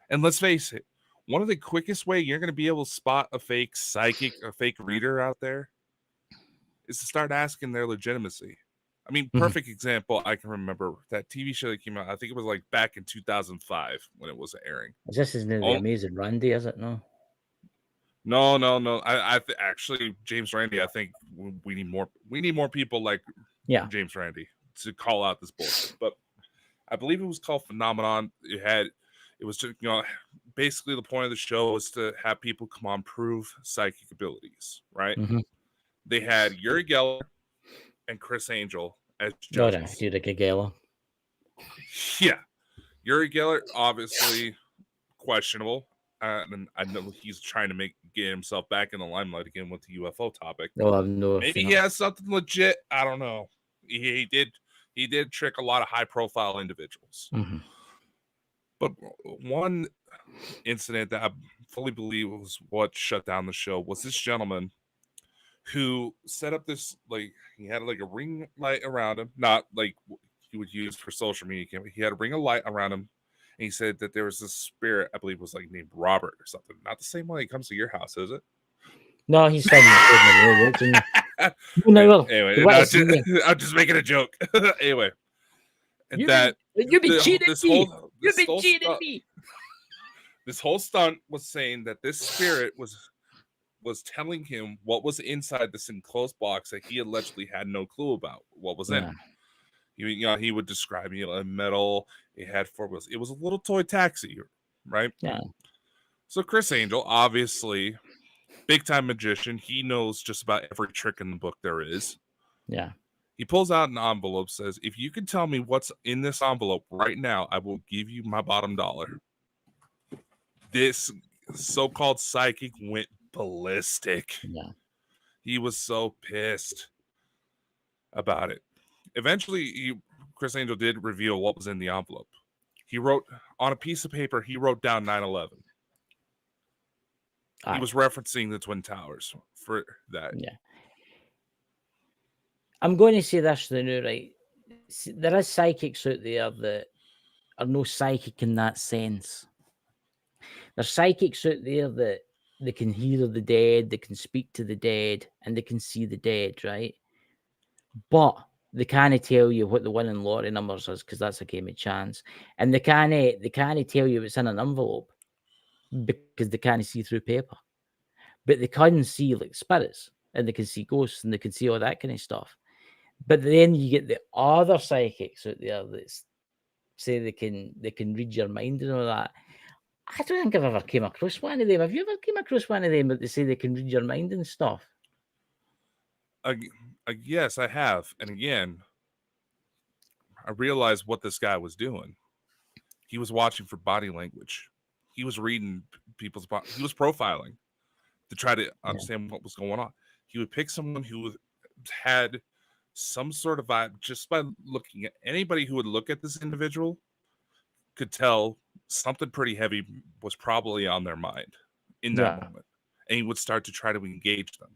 And let's face it, one of the quickest way you're going to be able to spot a fake psychic, a fake reader out there is to start asking their legitimacy. I mean, perfect example I can remember that TV show that came out. I think it was like back in 2005 when it was airing. This isn't the Amazing Randy, is it? No. No. Actually, James Randi. I think we need more. We need more people like James Randi to call out this bullshit. But I believe it was called Phenomenon. It was just, basically the point of the show was to have people come on prove psychic abilities, right? Mm-hmm. They had Uri Geller and Chris Angel as judges. Uri Geller. Yeah, Uri Geller obviously questionable. And I know he's trying to get himself back in the limelight again with the UFO topic. Maybe he has something legit. I don't know. He did trick a lot of high profile individuals. Mm-hmm. But one incident that I fully believe was what shut down the show was this gentleman who set up this, like, he had like a ring light around him, not like he would use for social media camera. He had a ring of light around him. And he said that there was this spirit, I believe was like named Robert or something. Not the same one that comes to your house, is it? No, he's saying anyway, I'm just making a joke. Anyway. And you've been cheating me. You've been cheating me. This whole stunt was saying that this spirit was telling him what was inside this enclosed box that he allegedly had no clue about what was in it. He would describe a metal. It had 4 wheels. It was a little toy taxi, right? Yeah. So Chris Angel, obviously, big time magician. He knows just about every trick in the book there is. Yeah. He pulls out an envelope, says, "If you can tell me what's in this envelope right now, I will give you my bottom dollar." This so-called psychic went ballistic. Yeah. He was so pissed about it. Eventually, Chris Angel did reveal what was in the envelope. He wrote on a piece of paper, he wrote down 9/11. He was referencing the Twin Towers for that. Yeah. I'm going to say this now, right? There is psychics out there that are no psychic in that sense. There's psychics out there that they can hear the dead, they can speak to the dead, and they can see the dead, right? But they can't tell you what the winning lottery numbers is because that's a game of chance. And they can't tell you what's in an envelope because they can't see through paper. But they can see like spirits and they can see ghosts and they can see all that kind of stuff. But then you get the other psychics out there that say they can read your mind and all that. I don't think I've ever came across one of them. Have you ever came across one of them that they say they can read your mind and stuff? Yes, I have. And again, I realized what this guy was doing. He was watching for body language. He was reading people's body. He was profiling to try to understand what was going on. He would pick someone who had some sort of vibe just by looking at anybody who would look at this individual could tell something pretty heavy was probably on their mind in that moment. And he would start to try to engage them.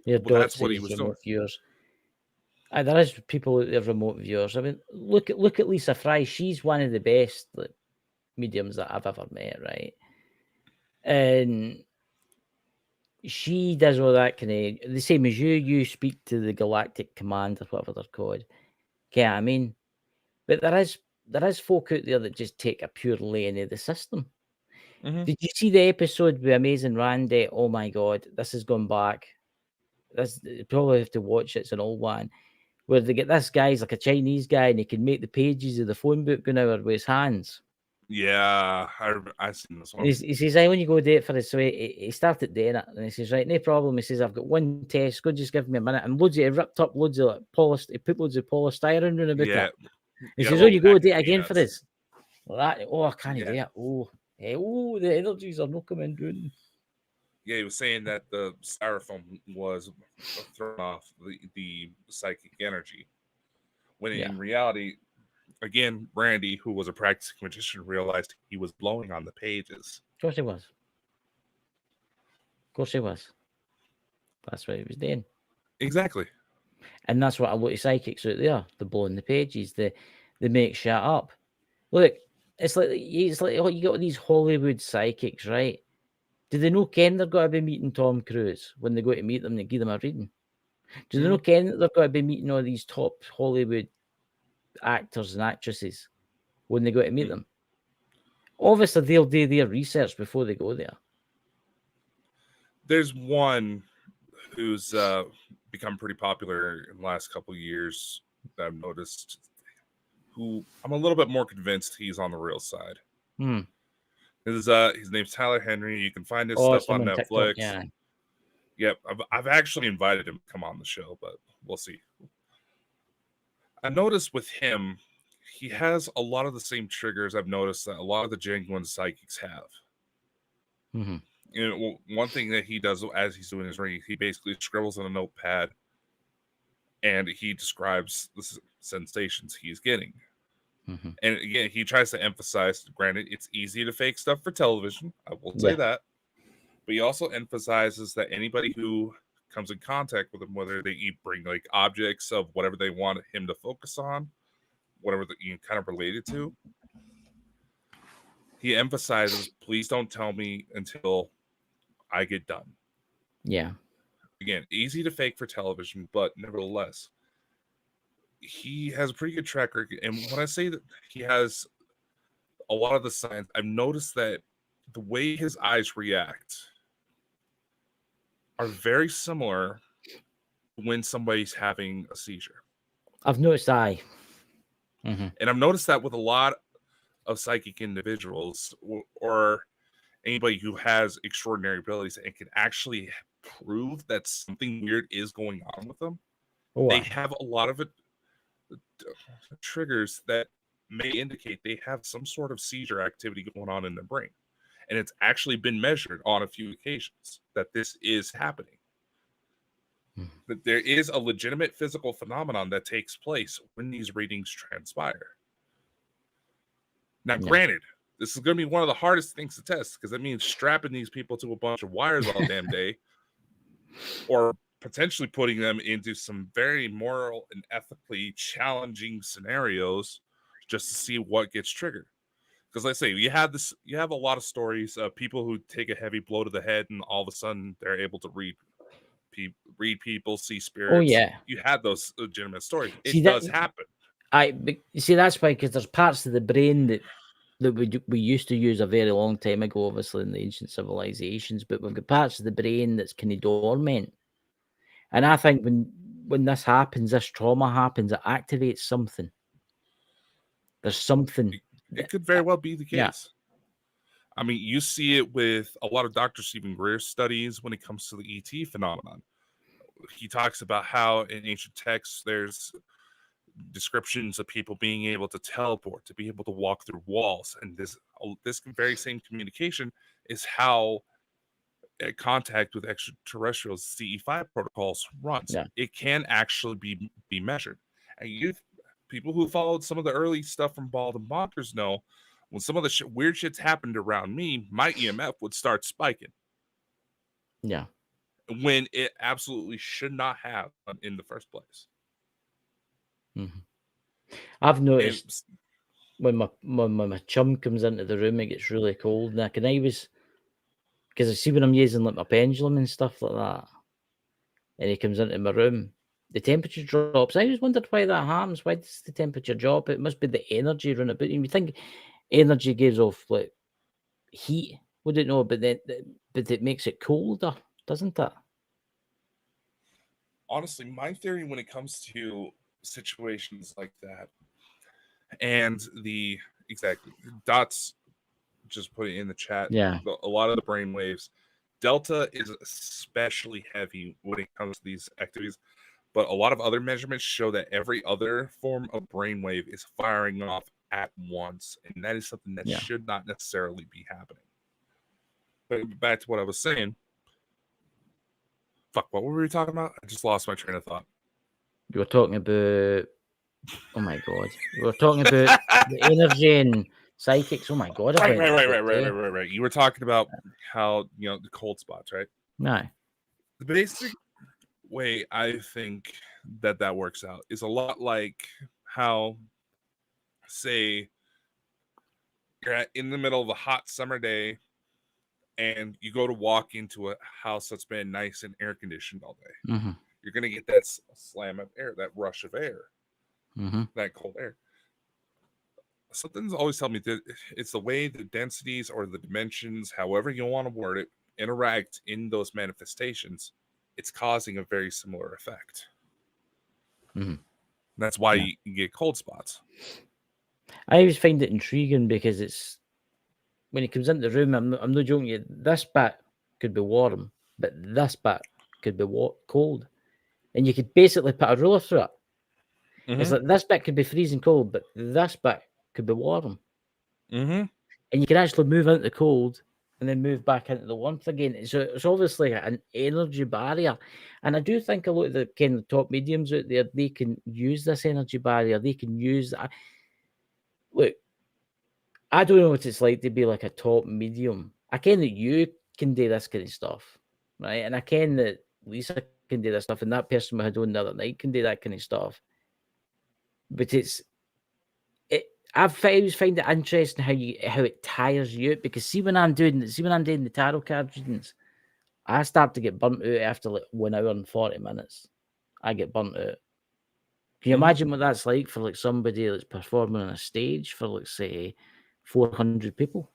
That's what he was doing. Viewers. There is people out there, remote viewers. I mean, look at Lisa Fry. She's one of the best mediums that I've ever met, right? And she does all that kind of the same as you. You speak to the Galactic Command or whatever they're called. Okay, I mean, but there is folk out there that just take a pure lane of the system. Mm-hmm. Did you see the episode with Amazing Randy? Oh my God, this has gone back. You probably have to watch it. It's an old one where they get this guy's like a Chinese guy and he can make the pages of the phone book go now with his hands. Yeah, I seen this one. He says, "I when you go do it for this." So he started doing it, and he says, "Right, no problem." He says, "I've got one test. Go, just give me a minute." And he ripped up loads of he put loads of polystyrene in about it. He says, "Oh, you go do it again for this." Well, I can't do it. The energies are not coming down. Yeah, he was saying that the styrofoam was thrown off the psychic energy, when in reality, again, Randy, who was a practicing magician, realized he was blowing on the pages. Of course he was. That's what he was doing. Exactly. And that's what a lot of psychics out there. They're blowing the pages. They make shit up. Look, it's like oh, you got these Hollywood psychics, right? Do they know ken they're going to be meeting Tom Cruise when they go to meet them and give them a reading? Do they know ken that they're going to be meeting all these top Hollywood actors and actresses when they go to meet them? Obviously, they'll do their research before they go there. There's one who's become pretty popular in the last couple of years that I've noticed, who I'm a little bit more convinced he's on the real side. His name's Tyler Henry. You can find his stuff on Netflix. TikTok, yeah. Yep, I've actually invited him to come on the show, but we'll see. I noticed with him, he has a lot of the same triggers I've noticed that a lot of the genuine psychics have. You know, one thing that he does as he's doing his reading, he basically scribbles on a notepad and he describes the sensations he's getting. And again, he tries to emphasize, granted, it's easy to fake stuff for television. I will say that. But he also emphasizes that anybody who comes in contact with him, whether they bring like objects of whatever they want him to focus on, whatever you kind of related to, he emphasizes, please don't tell me until I get done. Yeah. Again, easy to fake for television, but nevertheless, he has a pretty good track record. And when I say that he has a lot of the signs, I've noticed that the way his eyes react are very similar when somebody's having a seizure. I've noticed that. And I've noticed that with a lot of psychic individuals or anybody who has extraordinary abilities and can actually prove that something weird is going on with them. They have a lot of triggers that may indicate they have some sort of seizure activity going on in their brain. And it's actually been measured on a few occasions that this is happening. That there is a legitimate physical phenomenon that takes place when these readings transpire. Now, granted, this is going to be one of the hardest things to test because that means strapping these people to a bunch of wires all damn day or potentially putting them into some very moral and ethically challenging scenarios just to see what gets triggered. Because let's say you have a lot of stories of people who take a heavy blow to the head and all of a sudden they're able to read people, see spirits. Oh yeah, you had those legitimate stories. It does happen. See that's why, because there's parts of the brain that we used to use a very long time ago, obviously in the ancient civilizations, but we've got parts of the brain that's kind of dormant. And I think when this happens, this trauma happens, it activates something. There's something. It could very well be the case. Yeah. I mean, you see it with a lot of Dr. Stephen Greer's studies when it comes to the ET phenomenon. He talks about how in ancient texts there's descriptions of people being able to teleport, to be able to walk through walls. And this very same communication is how contact with extraterrestrials, CE5 protocols runs. Yeah. It can actually be measured. And people who followed some of the early stuff from Bald and Bonkers know when some of the weird shits happened around me, my EMF would start spiking. Yeah. When it absolutely should not have in the first place. I've noticed when my chum comes into the room, it gets really cold. And because I see when I'm using like my pendulum and stuff like that, and he comes into my room, the temperature drops. I always wondered why that happens. Why does the temperature drop? It must be the energy running about. You think energy gives off like heat? Wouldn't know, but it makes it colder, doesn't it? Honestly, my theory when it comes to situations like that, and Dots just put it in the chat. Yeah, a lot of the brain waves. Delta is especially heavy when it comes to these activities, but a lot of other measurements show that every other form of brainwave is firing off at once, and that is something that should not necessarily be happening. But back to what I was saying. Fuck, what were we talking about? I just lost my train of thought. You were talking about... Oh my god. We were talking about the energy and psychics. Oh my god. Right. You were talking about how, the cold spots, right? No. The basic way I think that works out is a lot like how, say, you're in the middle of a hot summer day and you go to walk into a house that's been nice and air conditioned all day. Mm-hmm. You're going to get that slam of air, that rush of air, Mm-hmm. that cold air. Something's always told me that it's the way the densities or the dimensions, however you want to word it, interact in those manifestations. It's causing a very similar effect. Mm-hmm. That's why Yeah. you get cold spots. I always find it intriguing because it's when it comes into the room. I'm not joking you. This bit could be warm, but this bit could be cold, and you could basically put a ruler through it. Mm-hmm. It's like this bit could be freezing cold, but this bit could be warm, Mm-hmm. and you can actually move into the cold and then move back into the warmth again. So it's obviously an energy barrier, and I do think a lot of the kind of top mediums out there, they can use this energy barrier. They can use that. Look, I don't know what it's like to be like a top medium. I ken that you can do this kind of stuff, right? And I ken that Lisa can do this stuff, and that person we had on the other night can do that kind of stuff. But I always find it interesting how it tires you out, because see when I'm doing the tarot card readings, I start to get burnt out after like 1 hour and 40 minutes. I get burnt out. Can you imagine what that's like for like somebody that's performing on a stage for like say 400 people?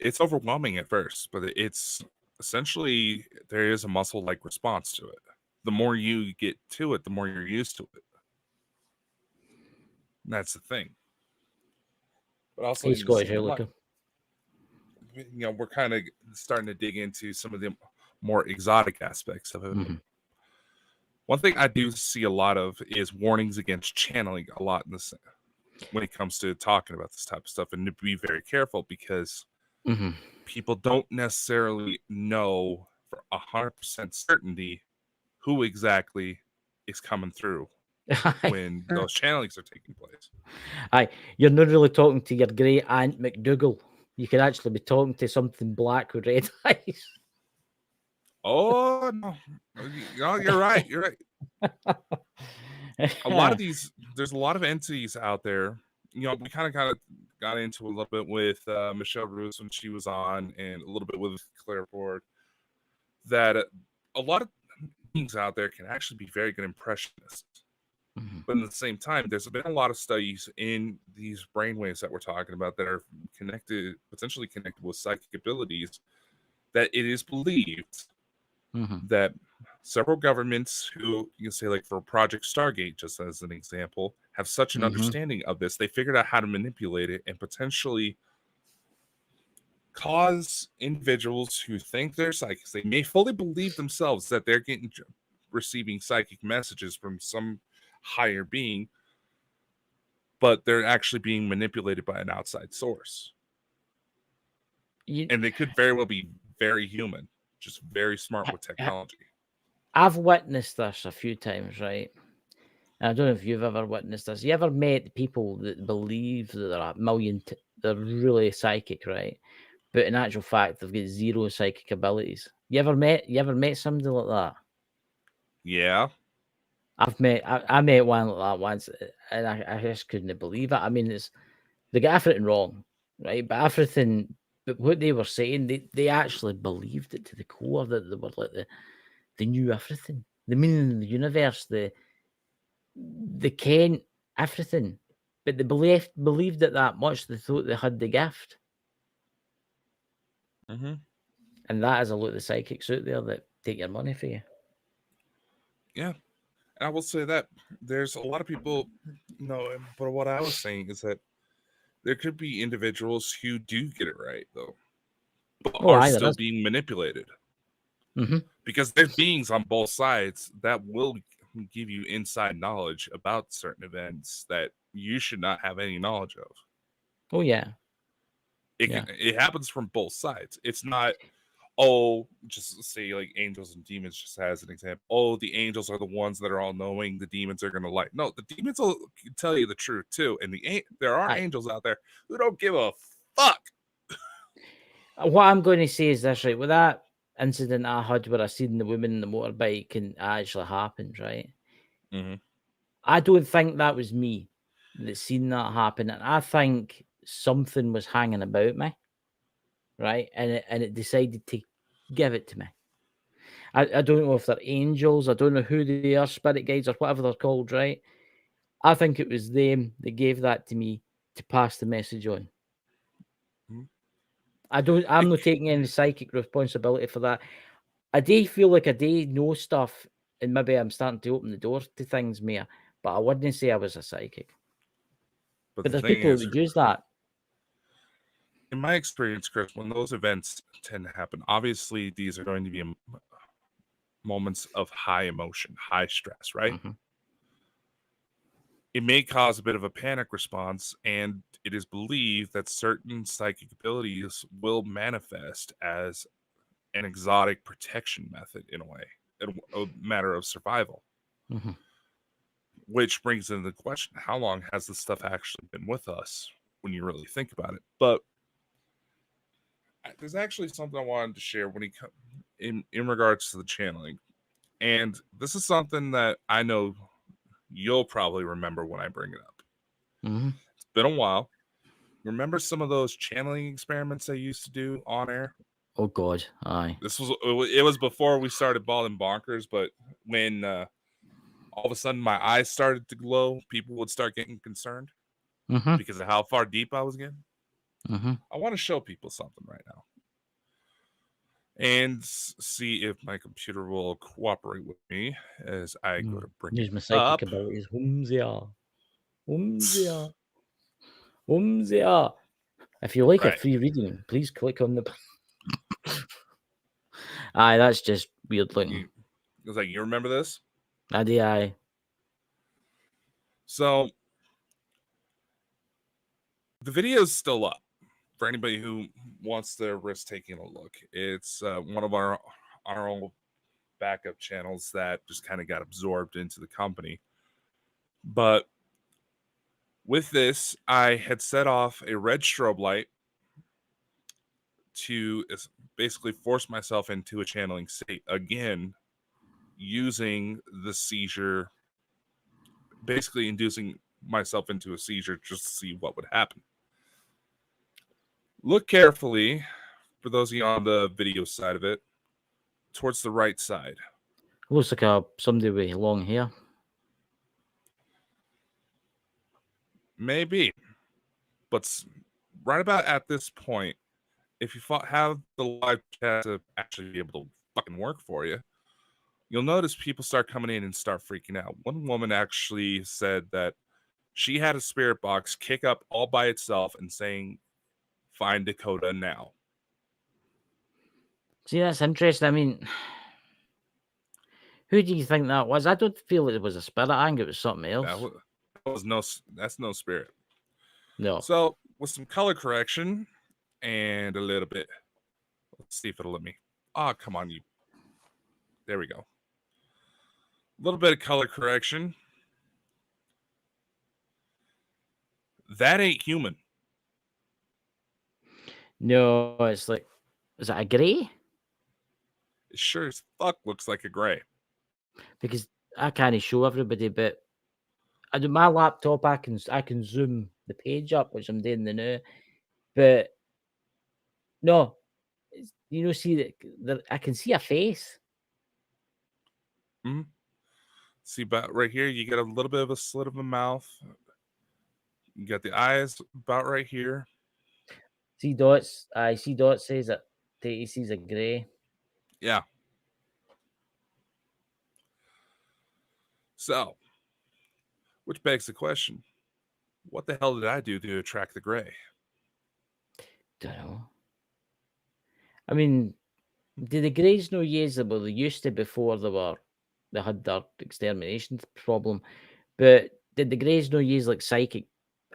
It's overwhelming at first, but it's essentially there is a muscle-like response to it. The more you get to it, the more you're used to it. That's the thing. But also, Hey, in the Scottish same Outlook. we're kind of starting to dig into some of the more exotic aspects of it. Mm-hmm. One thing I do see a lot of is warnings against channeling a lot in this when it comes to talking about this type of stuff, and to be very careful because Mm-hmm. people don't necessarily know for 100% certainty who exactly is coming through when those channelings are taking place. Aye, you're not really talking to your great aunt McDougal. You could actually be talking to something black with red eyes. Oh no, you're right. You're right. A lot of these, there's a lot of entities out there. We kind of got into a little bit with Michelle Roos when she was on, and a little bit with Claire Ford. That a lot of beings out there can actually be very good impressionists. Mm-hmm. But at the same time, there's been a lot of studies in these brainwaves that we're talking about that are potentially connected with psychic abilities, that it is believed Mm-hmm. that several governments who, you can say, like for Project Stargate, just as an example, have such an Mm-hmm. understanding of this, they figured out how to manipulate it and potentially cause individuals who think they're psychics, they may fully believe themselves that they're receiving psychic messages from some higher being, but they're actually being manipulated by an outside source. And they could very well be very human, just very smart with technology. I've witnessed this a few times, right? And I don't know if you've ever witnessed this. You ever met people that believe that they're a million, they're really psychic, right? But in actual fact, they've got zero psychic abilities. You ever met somebody like that? Yeah. I met one like that once, and I just couldn't believe it. I mean, they got everything wrong, right? But what they were saying, they actually believed it to the core, that they were like they knew everything, the meaning of the universe, they ken everything, but they believed it that much. They thought they had the gift, Mm-hmm. and that is a lot of the psychics out there that take your money for you. Yeah. And I will say that there's a lot of people, but what I was saying is that there could be individuals who do get it right, though, but are still being manipulated. Mm-hmm. Because there's beings on both sides that will give you inside knowledge about certain events that you should not have any knowledge of. Oh, yeah. It happens from both sides. It's not, just say like angels and demons, just as an example. The angels are the ones that are all knowing. The demons are going to lie. No, the demons will tell you the truth too. And there are angels out there who don't give a fuck. What I'm going to say is this, right? With that, incident I had where I seen the woman in the motorbike and it actually happened, right? Mm-hmm. I don't think that was me that seen that happen. And I think something was hanging about me, right? And it decided to give it to me. I don't know if they're angels, I don't know who they are, spirit guides or whatever they're called, right? I think it was them that gave that to me to pass the message on. Mhm. I'm not taking any psychic responsibility for that. I do feel like I do know stuff, and maybe I'm starting to open the door to things more, but I wouldn't say I was a psychic. But But the there's thing people is, that would use that. in my experience, Chris, when those events tend to happen, obviously these are going to be moments of high emotion, high stress, right? Mhm. It may cause a bit of a panic response, and it is believed that certain psychic abilities will manifest as an exotic protection method in a matter of survival. Mhm. Which brings into the question, how long has this stuff actually been with us when you really think about it? But there's actually something I wanted to share when in regards to the channeling. And this is something that I know you'll probably remember when I bring it up. Mhm. It's been a while. Remember some of those channeling experiments I used to do on air? Oh God, aye. It was before we started balling bonkers, but when all of a sudden my eyes started to glow, people would start getting concerned Mhm. because of how far deep I was getting. Mhm. I want to show people something right now and see if my computer will cooperate with me as I go to bring it Use my psychic up. abilities. Humzia. Humzia. Humzia. If you like a Right. free reading, please click on the. Aye, that's just weird looking. It was like, you remember this? Aye. So the video is still up for anybody who wants to risk taking a look. It's one of our own backup channels that just kind of got absorbed into the company. But with this, I had set off a red strobe light to basically force myself into a channeling state again, using the seizure, basically inducing myself into a seizure just to see what would happen. Look carefully, for those of you on the video side of it, towards the right side. Looks like somebody with long hair. Maybe, but right about at this point, if you have the live chat to actually be able to fucking work for you, you'll notice people start coming in and start freaking out. One woman actually said that she had a spirit box kick up all by itself and saying, "Find Dakota now." See, that's interesting. I mean, who do you think that was? I don't feel it was a spirit. I think it was something else. That's no spirit. No. So with some color correction and a little bit, let's see if it'll let me. Oh, come on, you. There we go. A little bit of color correction. That ain't human. No, it's like, is it a grey? It sure as fuck looks like a gray. Because I can't show everybody, but I do my laptop. I can zoom the page up, which I'm doing the now. But no, see that I can see a face. Mm-hmm. See, about right here, you get a little bit of a slit of a mouth. You got the eyes about right here. See dots. I see dots says that he sees a grey. Yeah. So, which begs the question, what the hell did I do to attract the gray? Don't know. I mean, did the greys know years that they used to before they had their extermination problem? But did the greys know use like psychic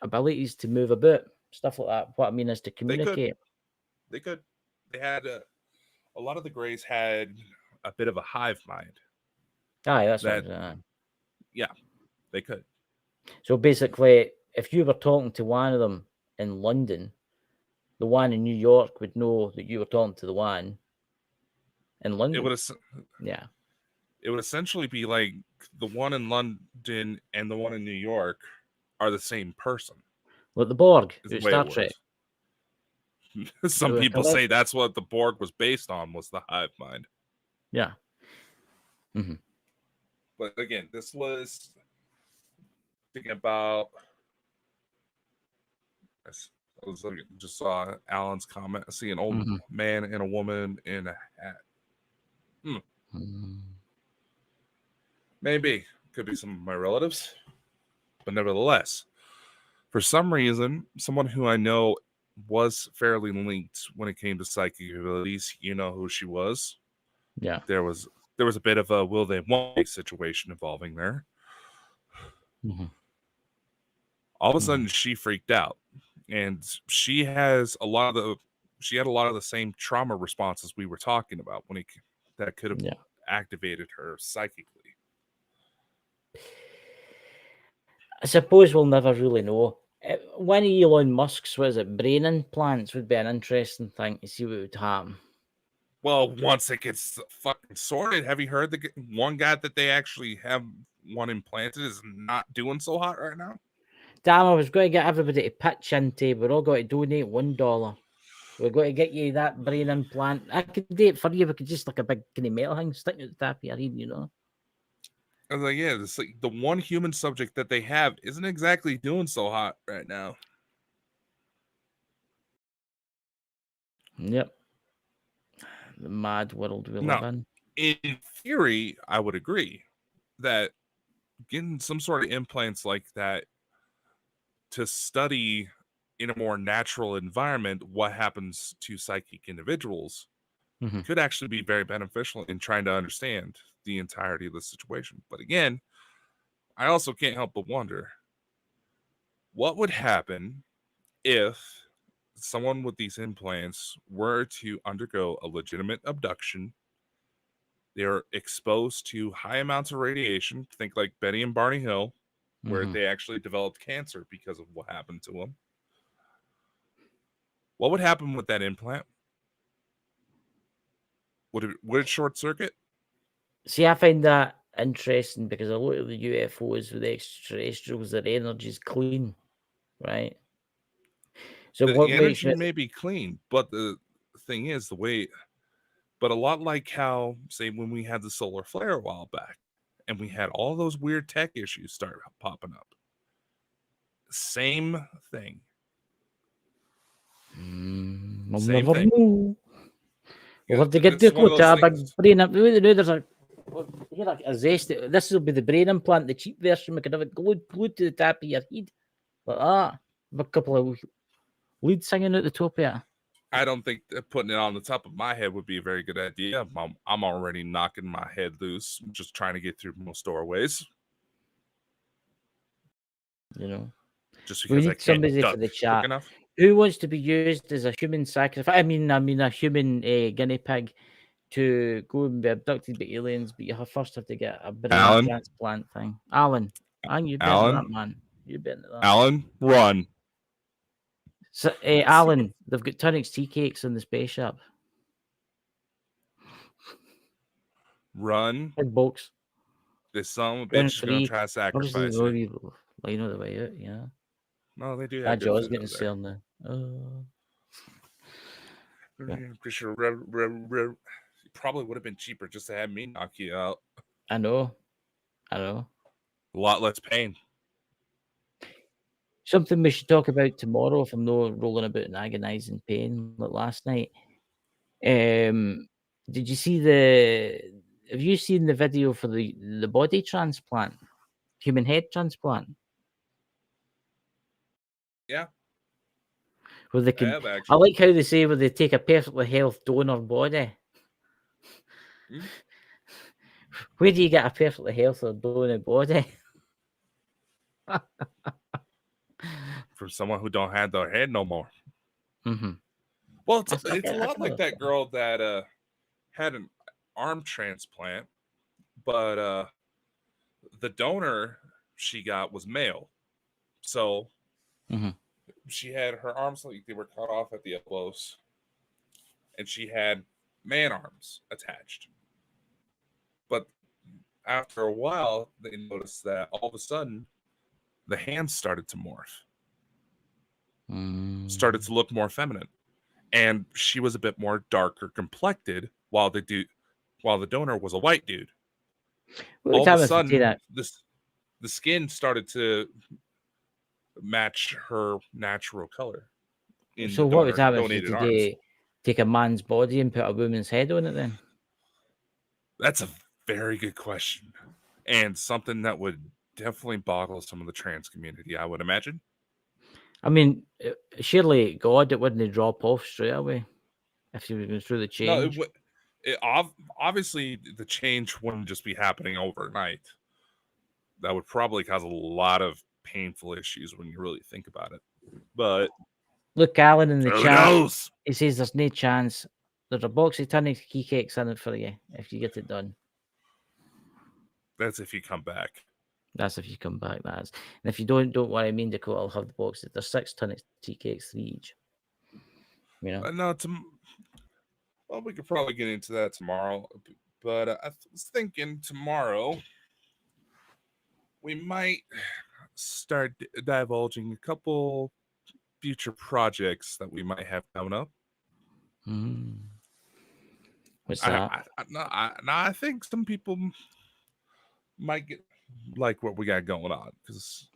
abilities to move about, stuff like that? What I mean is to They could. communicate. They could. They had a lot of the grays had a bit of a hive mind. Aye, that's what I'm That, saying. yeah, they could. So basically, if you were talking to one of them in London, the one in New York would know that you were talking to the one In London? Yeah. It would essentially be like the one in London and the one in New York are the same person. What, the Borg? Is the way Star it Trek? works. Some people say that's what the Borg was based on, was the hive mind. Yeah. Mm-hmm. But again, this was thinking about. I was looking, just saw Alan's comment. I see an old man and a woman in a hat. Maybe. Could be some of my relatives. But nevertheless, for some reason, someone who I know was fairly linked when it came to psychic abilities, you know who she was. Yeah. There was a bit of a will they won't they situation involving there. All of a sudden she freaked out. And she had a lot of the same trauma responses we were talking about that could have activated her psychically. I suppose we'll never really know. One of Elon Musk's, brain implants would be an interesting thing to see what would happen. Well, once it gets fucking sorted, have you heard the one guy that they actually have one implanted is not doing so hot right now? Damn, I was going to get everybody to pitch into. We're all going to donate $1. We're going to get you that brain implant. I could do it for you. We could just like a big kind of metal thing, stick it at the top of your head, you know. I was like, yeah, it's like the one human subject that they have isn't exactly doing so hot right now. Yep. The mad world we live in. In theory, I would agree that getting some sort of implants like that to study in a more natural environment what happens to psychic individuals could actually be very beneficial in trying to understand the entirety of the situation. But again, I also can't help but wonder what would happen if someone with these implants were to undergo a legitimate abduction. They're exposed to high amounts of radiation. Think like Betty and Barney Hill, where they actually developed cancer because of what happened to them. What would happen with that implant? Would it short circuit? See, I find that interesting because a lot of the UFOs with the extraterrestrials, their energy is clean, right? So the what energy may be clean, but the thing is but a lot like how, say, when we had the solar flare a while back and we had all those weird tech issues start popping up. Same thing. Same thing. We'll have to get Dakota a big brain up. There's a zest. This will be the brain implant, the cheap version. We could have it glued to the top of your head. Like that. With a couple of leads hanging out the top of it. I don't think putting it on the top of my head would be a very good idea. I'm already knocking my head loose, just trying to get through most doorways. You know, just because we need somebody for the chat. Enough. Who wants to be used as a human sacrifice? I mean, a human guinea pig to go and be abducted by aliens, but you first have to get a brain transplant thing. Alan, you better that, man. You better that. Alan, run. So, Alan, they've got Tunnix tea cakes in the spaceship. Run. Big box. This son of a bitch is going to try to sacrifice you. Well, you know the way out, yeah. No, they do have Jaws getting sale now. I'm pretty sure it probably would have been cheaper just to have me knock you out. I know. A lot less pain. Something we should talk about tomorrow if I'm not rolling about in agonizing pain like last night. Did you see have you seen the video for the body transplant? Human head transplant? Yeah. Where they can, I like how they say where they take a perfectly healthy donor body. Where do you get a perfectly healthy donor body? From someone who don't have their head no more. Well, it's a lot like that girl that had an arm transplant, but the donor she got was male. So she had her arms like they were cut off at the elbows, and she had man arms attached. But after a while, they noticed that all of a sudden the hands started to morph, started to look more feminine, and she was a bit more darker complected, while the donor was a white dude. What All of a time if you say sudden, that? the skin started to match her natural color in So the what would donor happen if you donated did arms. take a man's body and put a woman's head on it then? That's a very good question, and something that would definitely boggle some of the trans community, I would imagine. I mean, surely God, it wouldn't drop off straight away if you were going through the No, change. obviously the change wouldn't just be happening overnight. That would probably cause a lot of painful issues when you really think about it. But Look, Alan in the who chat, knows? he says there's no chance. There's a box of tonic key cakes in it for you if you get it done. That's if you come back. That's if you come back. That's and if you don't worry, me and Dakota will have the boxes. There's 6 tonic tea cakes, 3 each. You know. No, well, we could probably get into that tomorrow. But I was thinking tomorrow we might start divulging a couple future projects that we might have coming up. What's that? I think some people might get like what we got going on, because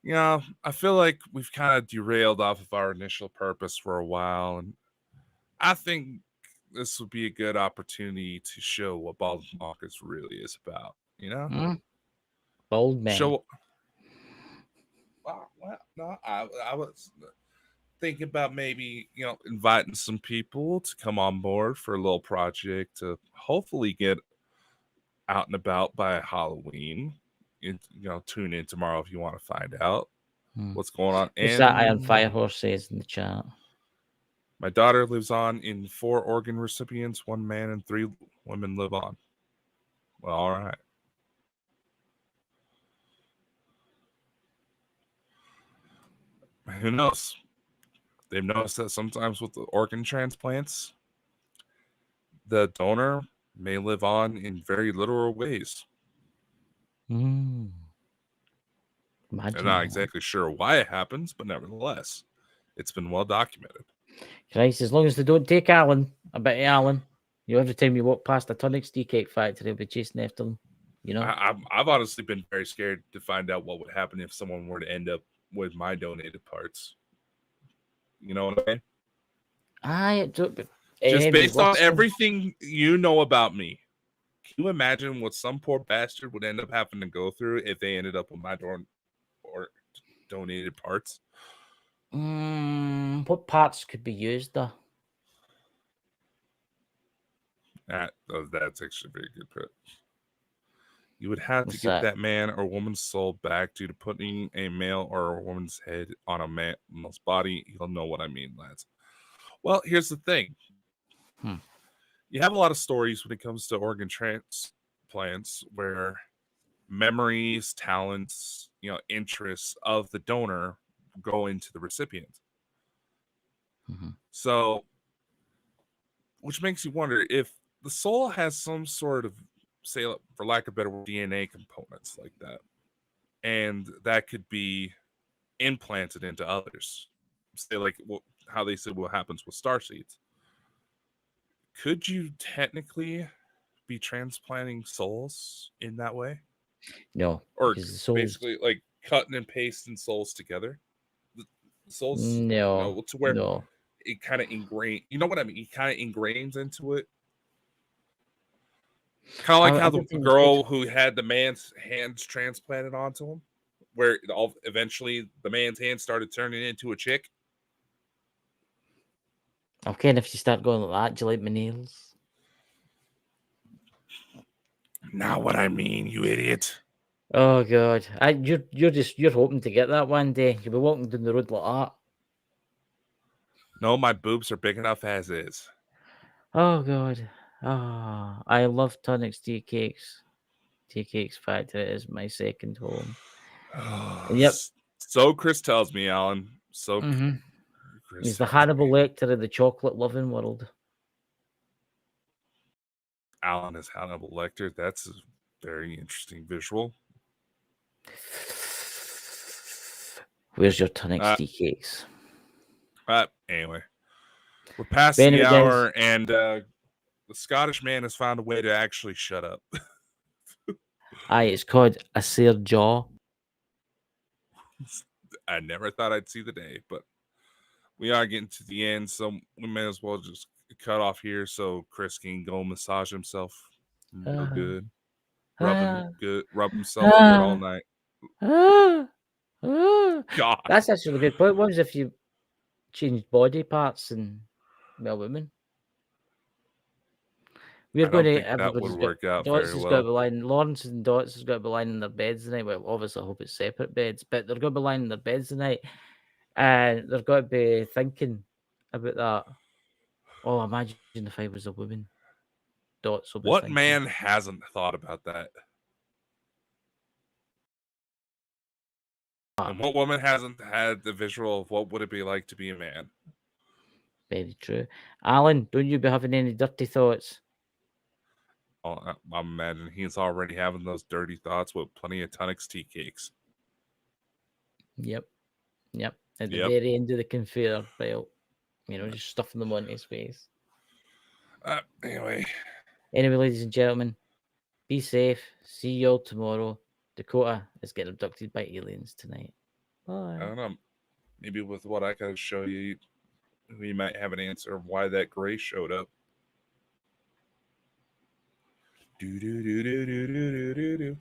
I feel like we've kind of derailed off of our initial purpose for a while, and I think this would be a good opportunity to show what Bonkers really is about. Bald men. Show. Well, no, I was thinking about maybe inviting some people to come on board for a little project to hopefully get out and about by Halloween. Tune in tomorrow if you want to find out what's going on. What's And that Iron Firehorse says in the chat? my daughter lives on in 4 organ recipients. 1 man and 3 women live on. Well, all right. Who knows? They've noticed that sometimes with the organ transplants, the donor may live on in very literal ways. Imagine I'm not that. exactly sure why it happens, but nevertheless, it's been well documented. Christ, as long as they don't take Alan, I bet you Alan, every time you walk past a tonic tea cake factory, they'll be chasing after them. I've honestly been very scared to find out what would happen if someone were to end up with my donated parts. You know what I mean? Just based on everything you know about me, can you imagine what some poor bastard would end up having to go through if they ended up with my donated parts? What parts could be used though? That's actually a very good put. You would have to get that man or woman's soul back due to putting a male or a woman's head on a male's body. You'll know what I mean, lads. Well, here's the thing. You have a lot of stories when it comes to organ transplants where memories, talents, interests of the donor go into the recipient. So, which makes you wonder if the soul has some sort of, say, for lack of better word, DNA components like that, and that could be implanted into others. Say, like how they said what happens with starseeds. Could you technically be transplanting souls in that way? No, or basically like cutting and pasting souls together. The souls, no, to where no. it kind of ingrain. You know what I mean? It kind of ingrains into it. Kind of like how the girl who had the man's hands transplanted onto him, where eventually the man's hand started turning into a chick. Okay, and if you start going like that, do you like my nails? Not what I mean, you idiot. Oh God, you're hoping to get that one day. You'll be walking down the road like that. No, my boobs are big enough as is. Oh God. Oh, I love Tonic's tea cakes. Tea Cakes Factory is my second home. Yep. So Chris tells me, Alan. So Chris he's the Hannibal Lecter of the chocolate loving world. Alan as Hannibal Lecter. That's a very interesting visual. Where's your tonic tea cakes? Anyway, we're past But the anyway, hour, and the Scottish man has found a way to actually shut up. Aye, it's called a sear jaw. I never thought I'd see the day, but we are getting to the end, so we may as well just cut off here so Chris can go massage himself real good. Rub himself good all night. God. That's actually a good point. What was if you changed body parts and women? We're I going don't to think that would everybody's got work out Dots very has got to well. be lying. Lawrence and Dots has got to be lying in their beds tonight. Well, obviously, I hope it's separate beds, but they're going to be lying in their beds tonight, and they've got to be thinking about that. Oh, imagine if I was a woman. Dots will be What thinking. man hasn't thought about that? And what woman hasn't had the visual of what would it be like to be a man? Very true. Alan, don't you be having any dirty thoughts? Oh, I'm imagining he's already having those dirty thoughts with plenty of tonics tea cakes. Yep. At the very end of the conveyor belt, just stuffing them on his face. Anyway, ladies and gentlemen, be safe. See you all tomorrow. Dakota is getting abducted by aliens tonight. Bye. I don't know. Maybe with what I can show you, we might have an answer of why that gray showed up. Do do do do do do do do.